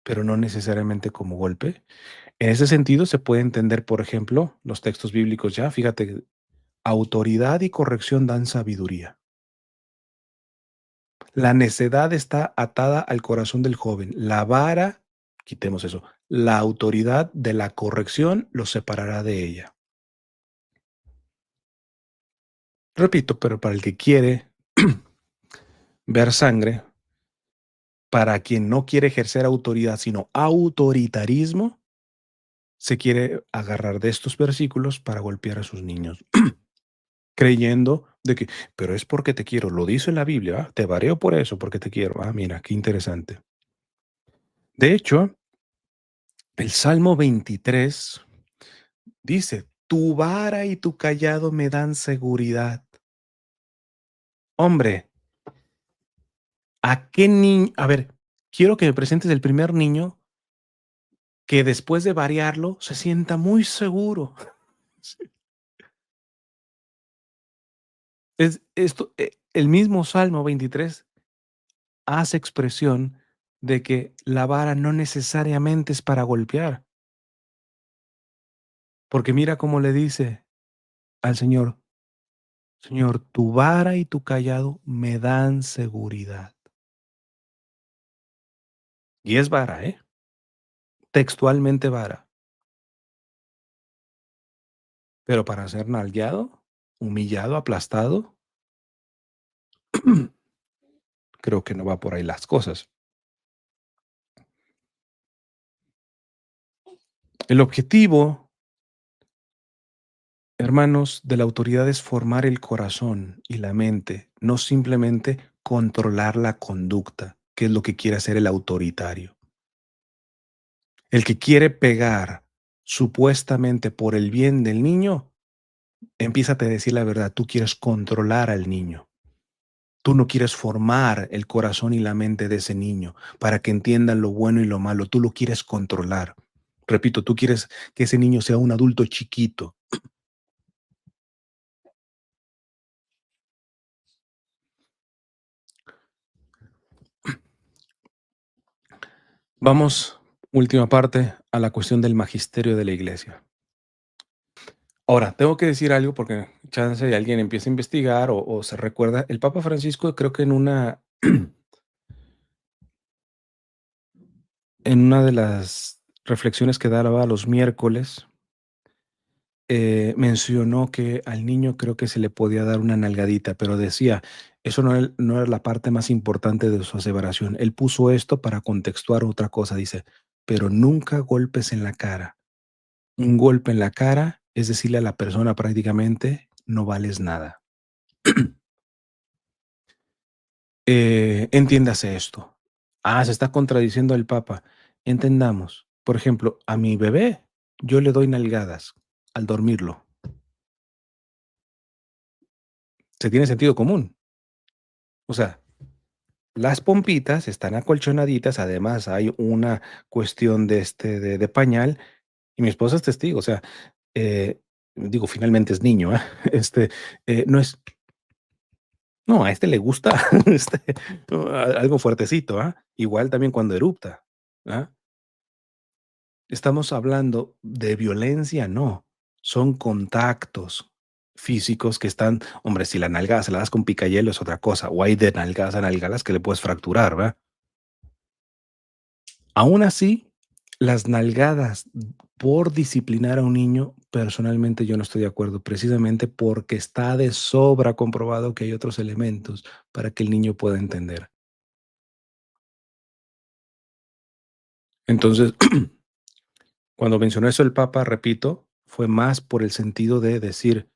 pero no necesariamente como golpe? En ese sentido, se puede entender, por ejemplo, los textos bíblicos ya, fíjate, autoridad y corrección dan sabiduría. La necedad está atada al corazón del joven. La vara, quitemos eso, la autoridad de la corrección los separará de ella. Repito, pero para el que quiere ver sangre, para quien no quiere ejercer autoridad, sino autoritarismo, se quiere agarrar de estos versículos para golpear a sus niños, creyendo de que, pero es porque te quiero, lo dice en la Biblia, te vareo por eso, porque te quiero. Mira, qué interesante. De hecho, el Salmo 23 dice, tu vara y tu callado me dan seguridad. Hombre, ¿a qué niño? A ver, quiero que me presentes el primer niño que después de variarlo se sienta muy seguro. Sí. Es esto, el mismo Salmo 23 hace expresión de que la vara no necesariamente es para golpear, porque mira cómo le dice al Señor, Señor, tu vara y tu callado me dan seguridad. Y es vara, ¿eh? Textualmente vara, pero para ser nalgueado, humillado, aplastado, creo que no va por ahí las cosas. El objetivo, hermanos, de la autoridad es formar el corazón y la mente, no simplemente controlar la conducta, que es lo que quiere hacer el autoritario. El que quiere pegar supuestamente por el bien del niño, empiézate a decir la verdad, tú quieres controlar al niño. Tú no quieres formar el corazón y la mente de ese niño para que entiendan lo bueno y lo malo, tú lo quieres controlar. Repito, tú quieres que ese niño sea un adulto chiquito. Vamos, última parte, a la cuestión del magisterio de la iglesia. Ahora, tengo que decir algo porque chance y alguien empieza a investigar o se recuerda, el Papa Francisco creo que en una de las reflexiones que daba los miércoles, mencionó que al niño creo que se le podía dar una nalgadita, pero decía, eso no era la parte más importante de su aseveración. Él puso esto para contextuar otra cosa, dice, pero nunca golpes en la cara. Un golpe en la cara es decirle a la persona prácticamente, no vales nada. Entiéndase esto. Se está contradiciendo el Papa. Entendamos, por ejemplo, a mi bebé yo le doy nalgadas al dormirlo. Se tiene sentido común. O sea, las pompitas están acolchonaditas, además hay una cuestión de pañal, y mi esposa es testigo, o sea, digo, finalmente es niño, este, no es no, a este le gusta, este, algo fuertecito, igual también cuando erupta, ¿ah? Estamos hablando de violencia, no, son contactos físicos que están hombre, si la nalgada se la das con picayelo es otra cosa, o hay de nalgadas a nalgadas que le puedes fracturar, ¿verdad? Aún así, las nalgadas por disciplinar a un niño, personalmente yo no estoy de acuerdo, precisamente porque está de sobra comprobado que hay otros elementos para que el niño pueda entender. Entonces, cuando mencionó eso el Papa, repito, fue más por el sentido de decir,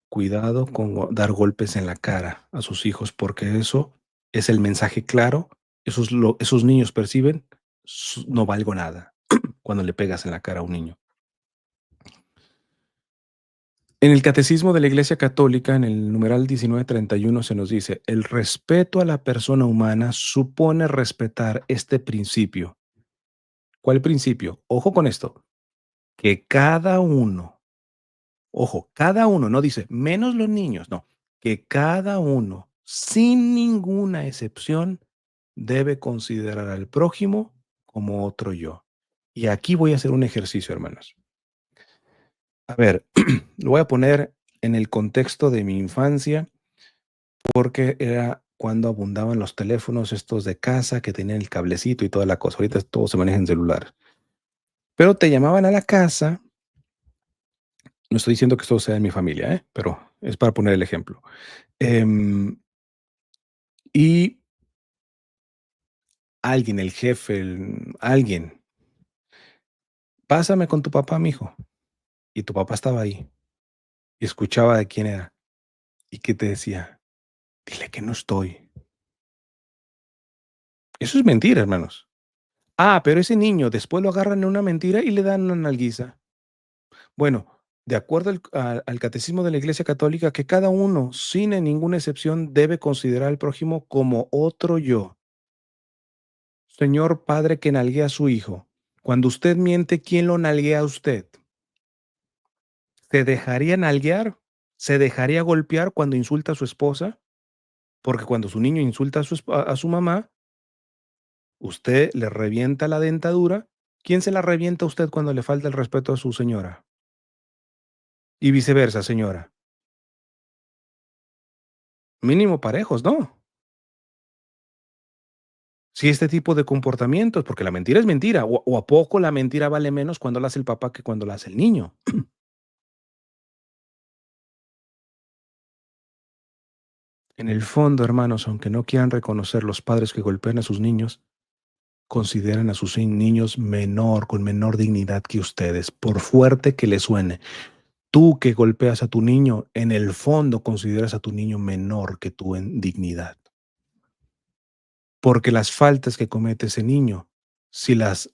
cuidado con dar golpes en la cara a sus hijos, porque eso es el mensaje claro, esos niños perciben, no valgo nada cuando le pegas en la cara a un niño. En el Catecismo de la Iglesia Católica, en el numeral 1931, se nos dice, el respeto a la persona humana supone respetar este principio. ¿Cuál principio? Ojo con esto, que cada uno, ojo, cada uno, no dice menos los niños, no, que cada uno, sin ninguna excepción, debe considerar al prójimo como otro yo. Y aquí voy a hacer un ejercicio, hermanos. A ver, lo voy a poner en el contexto de mi infancia porque era cuando abundaban los teléfonos estos de casa que tenían el cablecito y toda la cosa. Ahorita todo se maneja en celular. Pero te llamaban a la casa, no estoy diciendo que esto sea en mi familia, pero es para poner el ejemplo. Em, y alguien, el jefe, alguien, pásame con tu papá, mijo. Y tu papá estaba ahí y escuchaba de quién era. ¿Y qué te decía? Dile que no estoy. Eso es mentira, hermanos. Ah, pero ese niño después lo agarran en una mentira y le dan una nalguiza. Bueno, de acuerdo al catecismo de la Iglesia Católica, que cada uno, sin ninguna excepción, debe considerar al prójimo como otro yo. Señor Padre que nalguea a su hijo, cuando usted miente, ¿quién lo nalguea a usted? ¿Se dejaría nalguear? ¿Se dejaría golpear cuando insulta a su esposa? Porque cuando su niño insulta a su mamá, usted le revienta la dentadura. ¿Quién se la revienta a usted cuando le falta el respeto a su señora? Y viceversa, señora. Mínimo parejos, ¿no? Si este tipo de comportamientos, porque la mentira es mentira, o a poco la mentira vale menos cuando la hace el papá que cuando la hace el niño. En el fondo, hermanos, aunque no quieran reconocer los padres que golpean a sus niños, consideran a sus niños menor, con menor dignidad que ustedes, por fuerte que les suene. Tú que golpeas a tu niño, en el fondo consideras a tu niño menor que tú en dignidad. Porque las faltas que comete ese niño, si las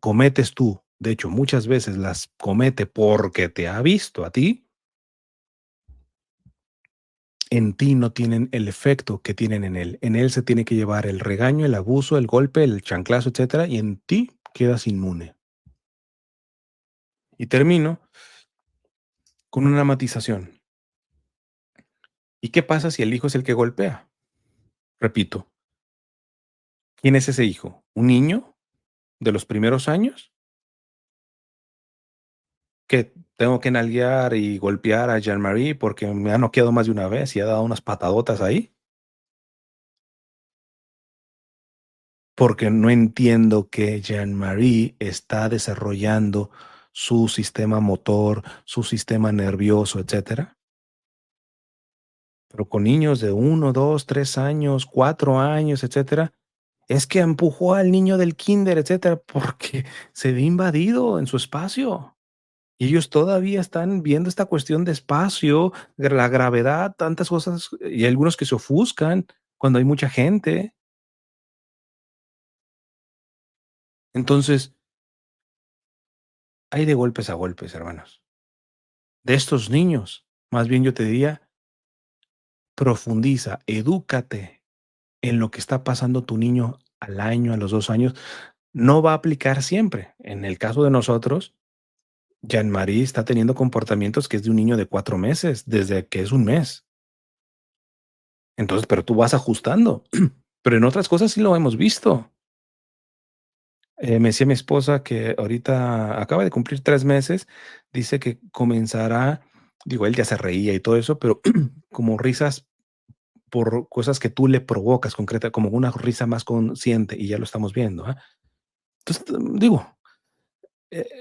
cometes tú, de hecho muchas veces las comete porque te ha visto a ti, en ti no tienen el efecto que tienen en él. En él se tiene que llevar el regaño, el abuso, el golpe, el chanclazo, etcétera, y en ti quedas inmune. Y termino con una matización. ¿Y qué pasa si el hijo es el que golpea? Repito, ¿quién es ese hijo? ¿Un niño de los primeros años? Que tengo que nalguear y golpear a Jean-Marie porque me ha noqueado más de una vez y ha dado unas patadotas ahí. Porque no entiendo que Jean-Marie está desarrollando su sistema motor, su sistema nervioso, etcétera. Pero con niños de 1, 2, 3 años, 4 años, etcétera, es que empujó al niño del kinder, etcétera, porque se ve invadido en su espacio. Y ellos todavía están viendo esta cuestión de espacio, de la gravedad, tantas cosas, y hay algunos que se ofuscan cuando hay mucha gente. Entonces, hay de golpes a golpes, hermanos. De estos niños, más bien yo te diría, profundiza, edúcate en lo que está pasando tu niño al año, a los 2 años. No va a aplicar siempre. En el caso de nosotros, Jean-Marie está teniendo comportamientos que es de un niño de 4 meses, desde que es un mes. Entonces, pero tú vas ajustando. Pero en otras cosas sí lo hemos visto. Me decía mi esposa que ahorita acaba de cumplir 3 meses, dice que comenzará, digo, él ya se reía y todo eso, pero como risas por cosas que tú le provocas concreta, como una risa más consciente, y ya lo estamos viendo, ¿ah? Entonces, digo,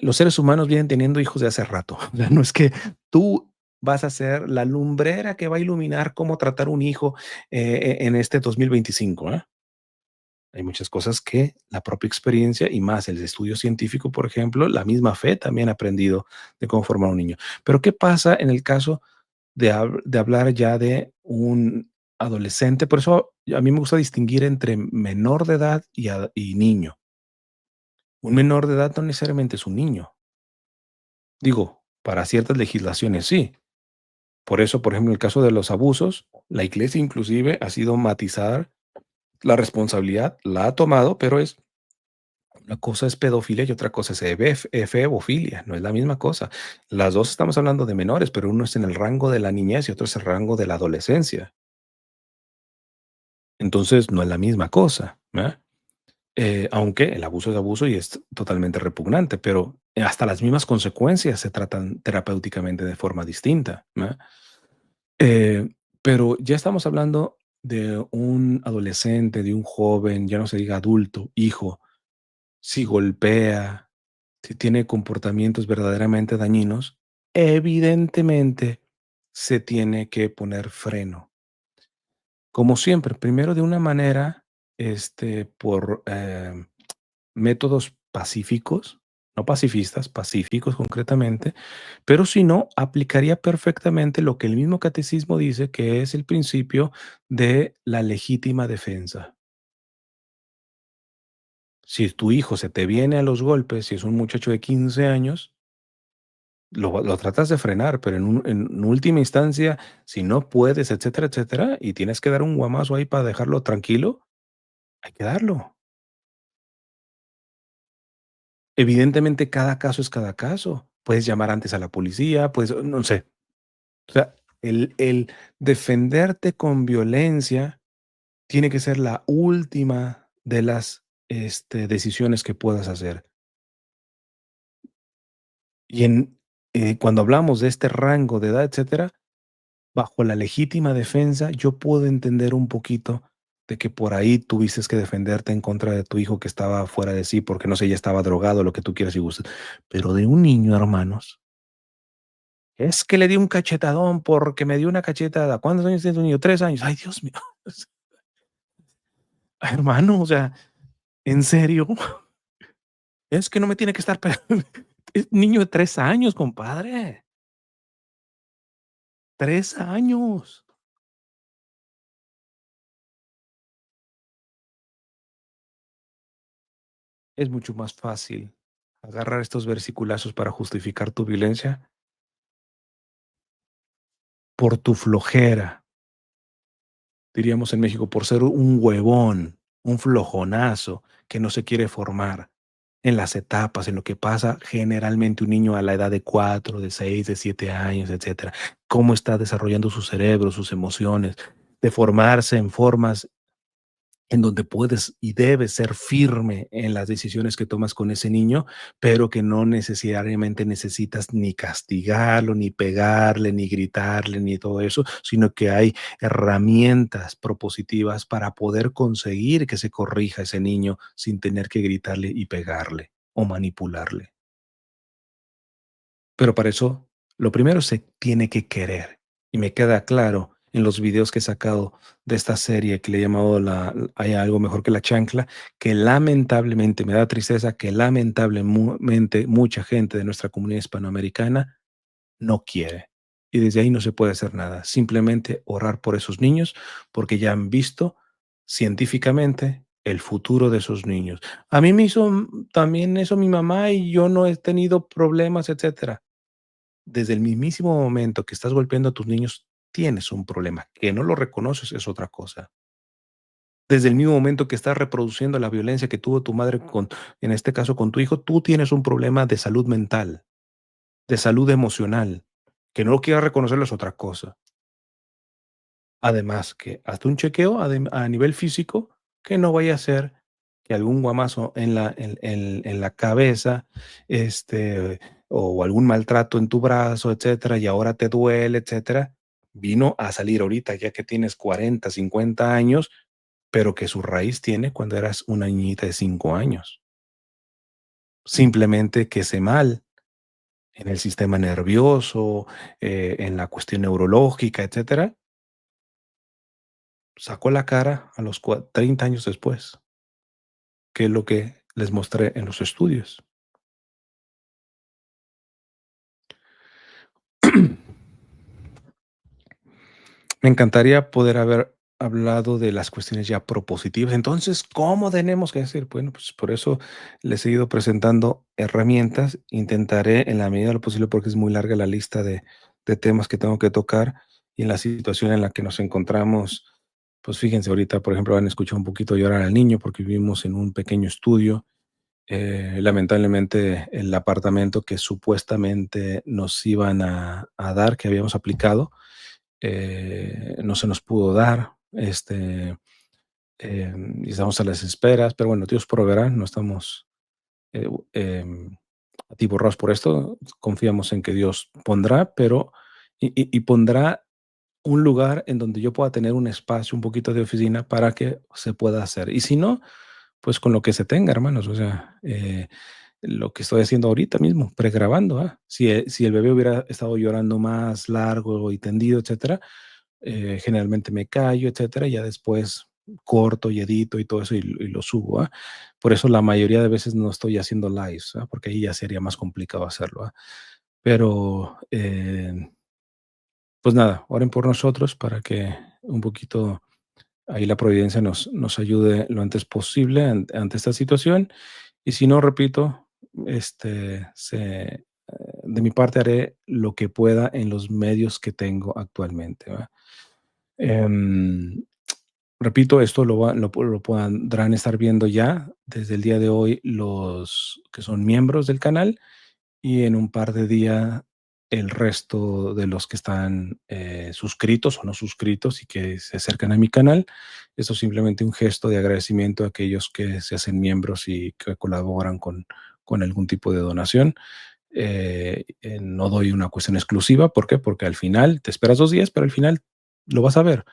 los seres humanos vienen teniendo hijos de hace rato. O sea, no es que tú vas a ser la lumbrera que va a iluminar cómo tratar un hijo, en este 2025, ¿eh? Hay muchas cosas que la propia experiencia y más el estudio científico, por ejemplo, la misma fe también ha aprendido de cómo formar un niño. Pero, ¿qué pasa en el caso de hablar ya de un adolescente? Por eso a mí me gusta distinguir entre menor de edad y niño. Un menor de edad no necesariamente es un niño. Digo, para ciertas legislaciones sí. Por eso, por ejemplo, en el caso de los abusos, la iglesia inclusive ha sido matizar la responsabilidad, la ha tomado, pero es una cosa es pedofilia y otra cosa es efebofilia, no es la misma cosa. Las 2 estamos hablando de menores, pero uno es en el rango de la niñez y otro es el rango de la adolescencia. Entonces, no es la misma cosa, ¿verdad? Aunque el abuso es abuso y es totalmente repugnante, pero hasta las mismas consecuencias se tratan terapéuticamente de forma distinta, ¿verdad? Eh, pero ya estamos hablando de un adolescente, de un joven, ya no se diga adulto, hijo, si golpea, si tiene comportamientos verdaderamente dañinos, evidentemente se tiene que poner freno. Como siempre, primero de una manera, por métodos pacíficos, no pacifistas, pacíficos concretamente, pero si no, aplicaría perfectamente lo que el mismo catecismo dice, que es el principio de la legítima defensa. Si tu hijo se te viene a los golpes, si es un muchacho de 15 años, lo tratas de frenar, pero en última instancia, si no puedes, etcétera, etcétera, y tienes que dar un guamazo ahí para dejarlo tranquilo, hay que darlo. Evidentemente, cada caso es cada caso. Puedes llamar antes a la policía, pues, no sé. O sea, el defenderte con violencia tiene que ser la última de las, decisiones que puedas hacer. Y cuando hablamos de este rango de edad, etcétera, bajo la legítima defensa, yo puedo entender un poquito de que por ahí tuviste que defenderte en contra de tu hijo que estaba fuera de sí, porque no sé, ya estaba drogado, lo que tú quieras y gustes. Pero de un niño, hermanos, es que le di un cachetadón porque me dio una cachetada. ¿Cuántos años tiene tu niño? 3 años. Ay, Dios mío. Hermano, o sea, ¿en serio? Es que no me tiene que estar pegando. Es niño de 3 años, compadre. 3 años. Es mucho más fácil agarrar estos versiculazos para justificar tu violencia por tu flojera, diríamos en México, por ser un huevón, un flojonazo que no se quiere formar en las etapas, en lo que pasa generalmente un niño a la edad de 4, de 6, de 7 años, etcétera. Cómo está desarrollando su cerebro, sus emociones, de formarse en formas en donde puedes y debes ser firme en las decisiones que tomas con ese niño, pero que no necesariamente necesitas ni castigarlo, ni pegarle, ni gritarle, ni todo eso, sino que hay herramientas propositivas para poder conseguir que se corrija ese niño sin tener que gritarle y pegarle o manipularle. Pero para eso, lo primero se tiene que querer. Y me queda claro en los videos que he sacado de esta serie que le he llamado Hay algo mejor que la chancla, que lamentablemente, me da tristeza que lamentablemente mucha gente de nuestra comunidad hispanoamericana no quiere. Y desde ahí no se puede hacer nada. Simplemente orar por esos niños porque ya han visto científicamente el futuro de esos niños. A mí me hizo también eso mi mamá y yo no he tenido problemas, etcétera. Desde el mismísimo momento que estás golpeando a tus niños, tienes un problema. Que no lo reconoces es otra cosa. Desde el mismo momento que estás reproduciendo la violencia que tuvo tu madre con, en este caso, con tu hijo, tú tienes un problema de salud mental, de salud emocional. Que no lo quieras reconocer es otra cosa. Además, que hazte un chequeo a nivel físico, que no vaya a ser que algún guamazo en la cabeza, o algún maltrato en tu brazo, etcétera, y ahora te duele, etcétera, vino a salir ahorita, ya que tienes 40, 50 años, pero que su raíz tiene cuando eras una niñita de 5 años. simplemente que sé mal en el sistema nervioso, en la cuestión neurológica, etcétera, sacó la cara a los 30 años después, que es lo que les mostré en los estudios. Me encantaría poder haber hablado de las cuestiones ya propositivas. Entonces, ¿cómo tenemos que decir? Bueno, pues por eso les he ido presentando herramientas. Intentaré en la medida de lo posible, porque es muy larga la lista de temas que tengo que tocar y en la situación en la que nos encontramos. Pues fíjense, ahorita, por ejemplo, han escuchado un poquito llorar al niño porque vivimos en un pequeño estudio. Lamentablemente, el apartamento que supuestamente nos iban a dar, que habíamos aplicado, no se nos pudo dar, y estamos a las esperas, pero bueno, Dios proveerá, no estamos atiborrados por esto, confiamos en que Dios pondrá, pero y pondrá un lugar en donde yo pueda tener un espacio, un poquito de oficina para que se pueda hacer. Y si no, pues con lo que se tenga, hermanos, o sea, lo que estoy haciendo ahorita mismo, pregrabando, si el bebé hubiera estado llorando más largo y tendido, etcétera, generalmente me callo, etcétera, y ya después corto y edito y todo eso y lo subo, Por eso la mayoría de veces no estoy haciendo lives, porque ahí ya sería más complicado hacerlo, Pero, pues nada, oren por nosotros para que un poquito ahí la providencia nos ayude lo antes posible ante esta situación. Y si no, repito, de mi parte haré lo que pueda en los medios que tengo actualmente, ¿va? Em, Repito, esto lo podrán estar viendo ya desde el día de hoy los que son miembros del canal y en un par de días el resto de los que están suscritos o no suscritos y que se acercan a mi canal. Esto es simplemente un gesto de agradecimiento a aquellos que se hacen miembros y que colaboran con algún tipo de donación. No doy una cuestión exclusiva. ¿Por qué? Porque al final te esperas 2 días, pero al final lo vas a ver.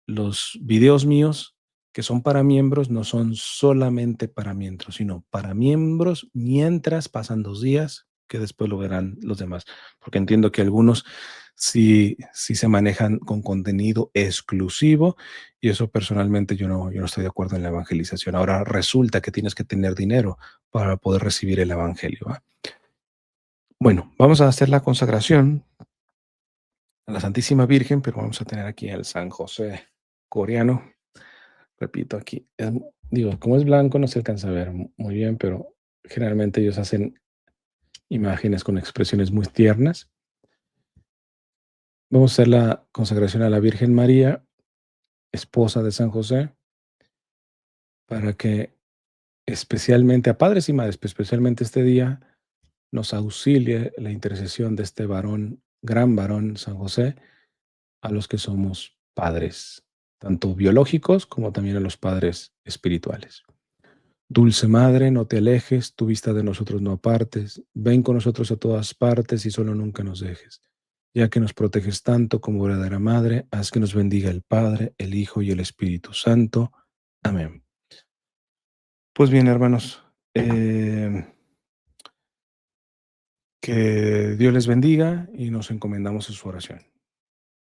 Los videos míos que son para miembros no son solamente para miembros, sino para miembros mientras pasan 2 días, que después lo verán los demás. Porque entiendo que algunos sí se manejan con contenido exclusivo y eso personalmente yo no estoy de acuerdo en la evangelización. Ahora resulta que tienes que tener dinero para poder recibir el evangelio, ¿va? Bueno, vamos a hacer la consagración a la Santísima Virgen, pero vamos a tener aquí al San José coreano. Repito, aquí, digo, como es blanco no se alcanza a ver muy bien, pero generalmente ellos hacen imágenes con expresiones muy tiernas. Vamos a hacer la consagración a la Virgen María, esposa de San José, para que especialmente a padres y madres, pero especialmente este día, nos auxilie la intercesión de este varón, gran varón, San José, a los que somos padres, tanto biológicos como también a los padres espirituales. Dulce Madre, no te alejes, tu vista de nosotros no apartes, ven con nosotros a todas partes y solo nunca nos dejes. Ya que nos proteges tanto como verdadera Madre, haz que nos bendiga el Padre, el Hijo y el Espíritu Santo. Amén. Pues bien, hermanos, que Dios les bendiga y nos encomendamos en su oración.